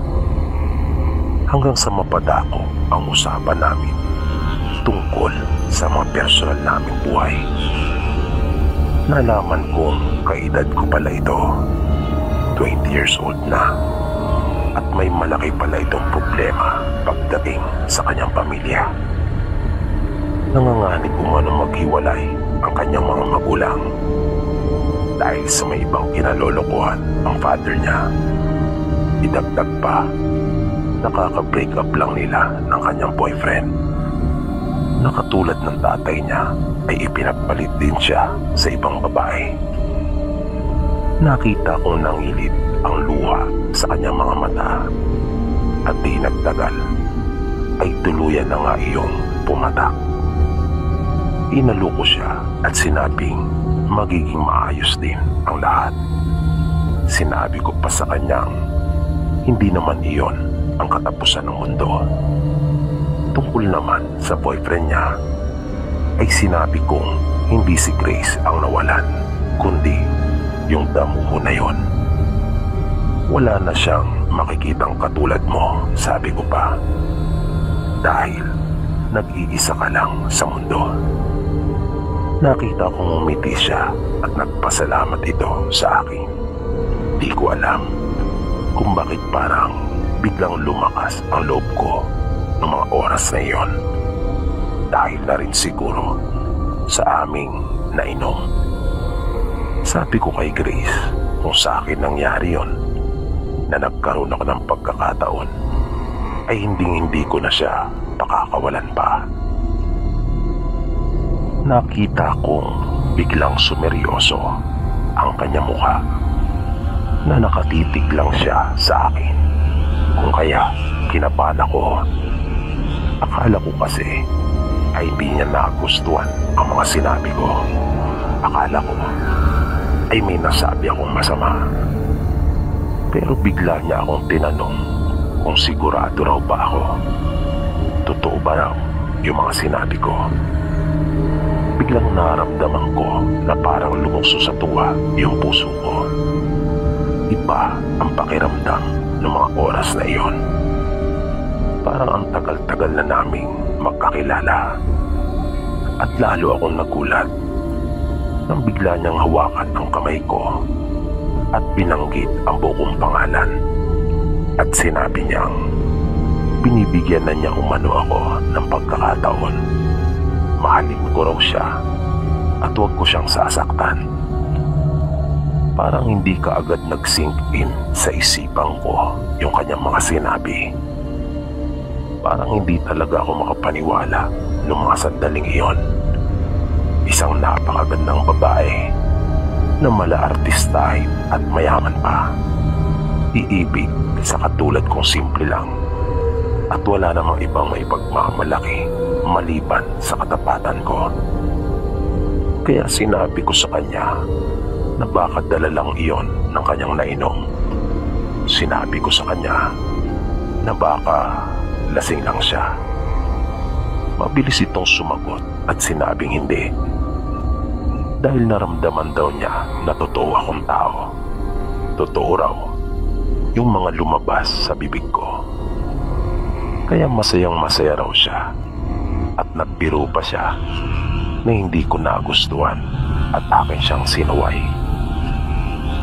hanggang sa mapadako ang usapan namin tungkol sa mga personal naming buhay. Nalaman kong kaedad ko pala ito, 20 years old na, at may malaki pala itong problema pagdating sa kanyang pamilya. Nanganganib umano maghiwalay ang kanyang mga magulang dahil sa may ibang kinalolokohan ang father niya. Idagdag pa, nakaka-break up lang nila ng kanyang boyfriend. Nakatulad ng tatay niya ay ipinagpalit din siya sa ibang babae. Nakita kong nangilid ang luha sa kanyang mga mata at di nagtagal ay tuluyan na nga iyong pumatak. Inaluko siya at sinabing magiging maayos din ang lahat. Sinabi ko pa sa kanyang hindi naman iyon ang katapusan ng mundo. Tungkol naman sa boyfriend niya ay sinabi kong hindi si Grace ang nawalan, kundi yung damuho na yon. Wala na siyang makikitang katulad mo, sabi ko pa, dahil nag-iisa ka lang sa mundo. Nakita kong umiti siya at nagpasalamat ito sa akin. Di ko alam kung bakit parang biglang lumakas ang loob ko ng mga oras na iyon. dahil na rin siguro sa aming nainom. Sabi ko kay Grace kung sa akin nangyari yon, na nagkaroon ako ng pagkakataon, ay hindi ko na siya pakakawalan pa. Nakita kong biglang sumeryoso ang kanyang mukha, na nakatitig lang siya sa akin. Kung kaya kinabahan ako. Akala ko kasi ay hindi niya nagustuhan ang mga sinabi ko. Akala ko ay may nasabi akong masama. Pero bigla niya akong tinanong kung sigurado raw ba ako. Totoo ba raw yung mga sinabi ko? Biglang naramdaman ko na parang lumukso sa tuwa yung puso ko. Iba ang pakiramdam ng mga oras na iyon. Parang ang tagal-tagal na naming magkakilala. At lalo akong nagulat nang bigla niyang hawakan ang kamay ko at binanggit ang buong pangalan. At sinabi niyang binibigyan na niya umano ako ng pagkakataon. Mahalin ko raw siya at huwag ko siyang sasaktan. Parang hindi kaagad nag-sink in sa isipan ko yung kanyang mga sinabi. Parang hindi talaga ako makapaniwala noong mga sandaling iyon. Isang napakagandang babae na mala-artistahin at mayaman pa. Iibig sa katulad kong simple lang at wala namang ibang maipagmamalaki maliban sa katapatan ko. Kaya sinabi ko sa kanya na baka dala lang iyon ng kanyang nainom. Sinabi ko sa kanya na baka lasing lang siya. Mabilis itong sumagot at sinabing hindi. Dahil naramdaman daw niya na totoo akong tao. Totoo raw yung mga lumabas sa bibig ko. Kaya masayang masaya raw siya at nagbiro pa siya na hindi ko nagustuhan at akin siyang sinuway.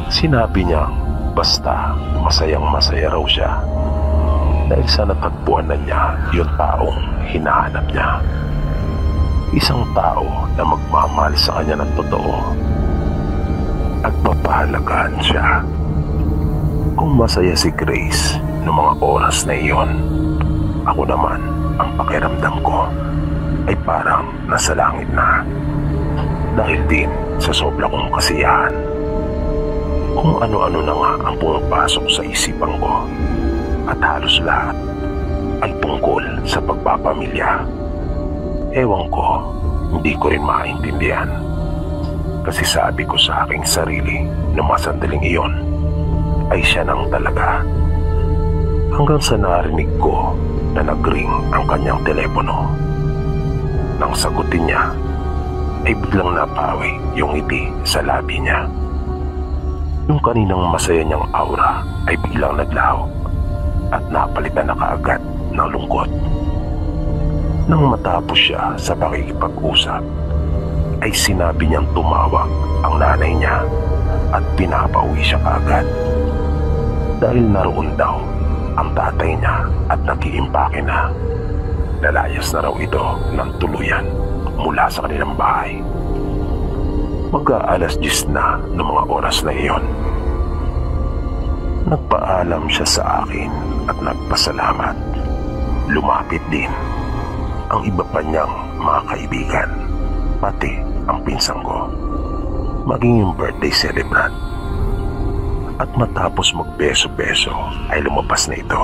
Sinabi niya basta masayang masaya raw siya dahil sa natagpuan na niya yung taong hinahanap niya. Isang tao na magmamahal sa kanya ng totoo at papahalagaan siya. Kung masaya si Grace noong mga oras na iyon, ako naman ang pakiramdam ko ay parang nasa langit na. Dahil din sa sobra kong kasiyahan. Kung ano-ano na nga ang pumapasok sa isipan ko at halos lahat ay tungkol sa pagpapamilya. Ewan ko, hindi ko rin maintindihan. Kasi sabi ko sa aking sarili noong mga sandaling iyon ay siya nang talaga. Hanggang sa narinig ko na nag-ring ang kanyang telepono. Nang sagutin niya ay biglang napawi yung ngiti sa labi niya. Yung kaninang masaya niyang aura ay biglang naglaho at napalitan na kaagad ng lungkot. Nang matapos siya sa pakikipag-usap, ay sinabi niyang tumawag ang nanay niya at pinapauwi siya kaagad. Dahil naroon daw ang tatay niya at nag-iimpake na. Lalayas na raw ito ng tuluyan mula sa kanilang bahay. Mag-aalas 10 na ng mga oras na iyon. Nagpaalam siya sa akin at nagpasalamat. Lumapit din ang iba pa niyang mga kaibigan, pati ang pinsang ko, maging yung birthday celebrant. At matapos magbeso-beso ay lumabas na ito.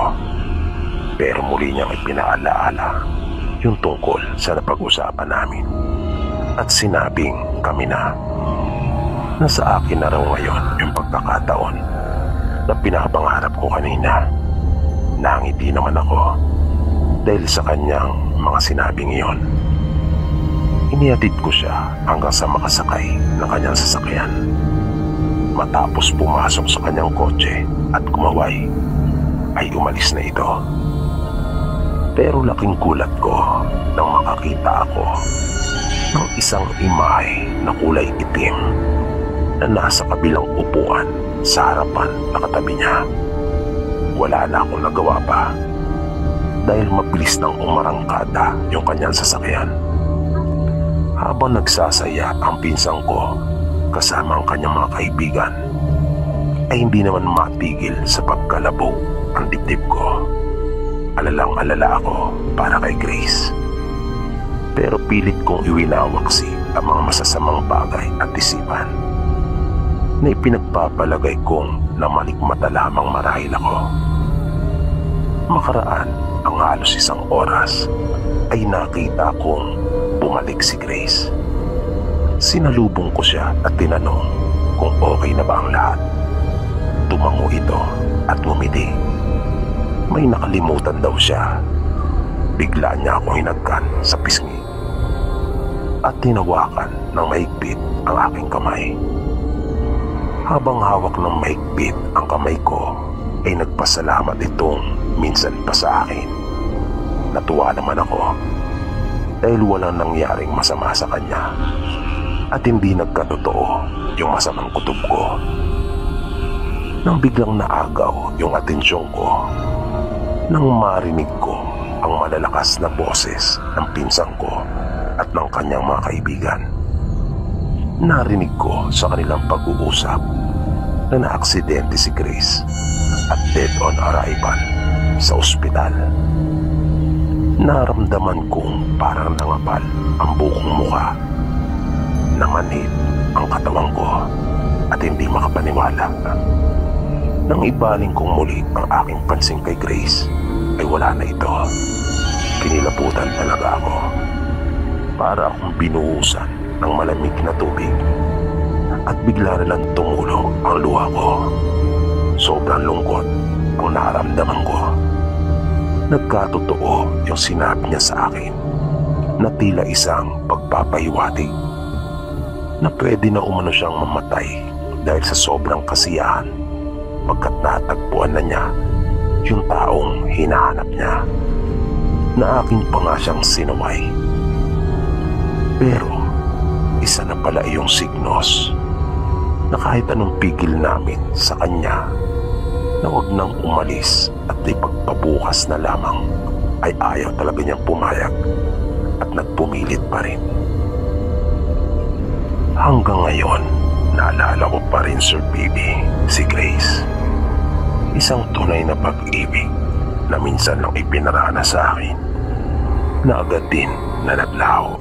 Pero muli niyang ipinaalaala yung tungkol sa napag-usapan namin at sinabing kami na sa akin na raw ngayon yung pagkakataon na pinapangarap ko kanina. Nangiti naman ako dahil sa kanyang mga sinabing iyon. Inihatid ko siya hanggang sa makasakay ng kanyang sasakyan. Matapos pumasok sa kanyang kotse at kumaway, ay umalis na ito. Pero laking gulat ko nang makakita ako ng isang imahe na kulay itim na nasa kabilang upuan sa harapan na katabi niya. Wala na akong nagawa pa dahil mabilis nang umarangkada yung kanyang sasakyan Habang nagsasaya ang pinsang ko kasama ang kanyang mga kaibigan, ay hindi naman matigil sa pagkalabog ang dibdib ko. Alalang-alala ako para kay Grace. Pero pilit kong iwinawaksi ang mga masasamang bagay at isipan na ipinagpapalagay kong namalikmata lamang marahil ako. Makaraan ang halos 1 oras ay nakita kong bumalik si Grace. Sinalubong ko siya at tinanong kung okay na ba ang lahat. Tumango ito at ngumiti. May nakalimutan daw siya. Bigla niya akong hinagkan sa pisngi at tinawakan ng mahigpit ang aking kamay. Habang hawak ng mahigpit ang kamay ko, ay nagpasalamat itong minsan pa sa akin. Natuwa naman ako dahil walang nangyaring masama sa kanya at hindi nagkatotoo yung masamang kutob ko. Nang biglang naagaw yung atensyon ko, nang marinig ko ang malalakas na boses ng pinsang ko at ng kanyang mga kaibigan. Narinig ko sa kanilang pag-uusap na naaksidente si Grace at dead on arrival sa ospital. Naramdaman kong parang nangapal ang bukong muka. Namanhid ang katawan ko at hindi makapaniwala. Nang ibaling kong muli ang aking pansin kay Grace, ay wala na ito. Kinilabutan talaga ako. Para akong binuhusan ng malamig na tubig at bigla na lang tumulog ang luha ko. Sobrang lungkot ang naramdaman ko. Nagkatotoo yung sinabi niya sa akin na tila isang pagpapahiwatig na pwede na umano siyang mamatay dahil sa sobrang kasiyahan pagkat natagpuan na niya yung taong hinahanap niya, na aking pa nga siyang sinaway. Pero isa na pala iyong signos na kahit anong pigil namin sa kanya na huwag nang umalis at ipagpabukas na lamang, ay ayaw talaga niyang pumayag at nagpumilit pa rin. Hanggang ngayon, naalala ko pa rin, Sir Bibi, si Grace. Isang tunay na pag-ibig na minsan lang ipinarana sa akin, na agad din na naglaho.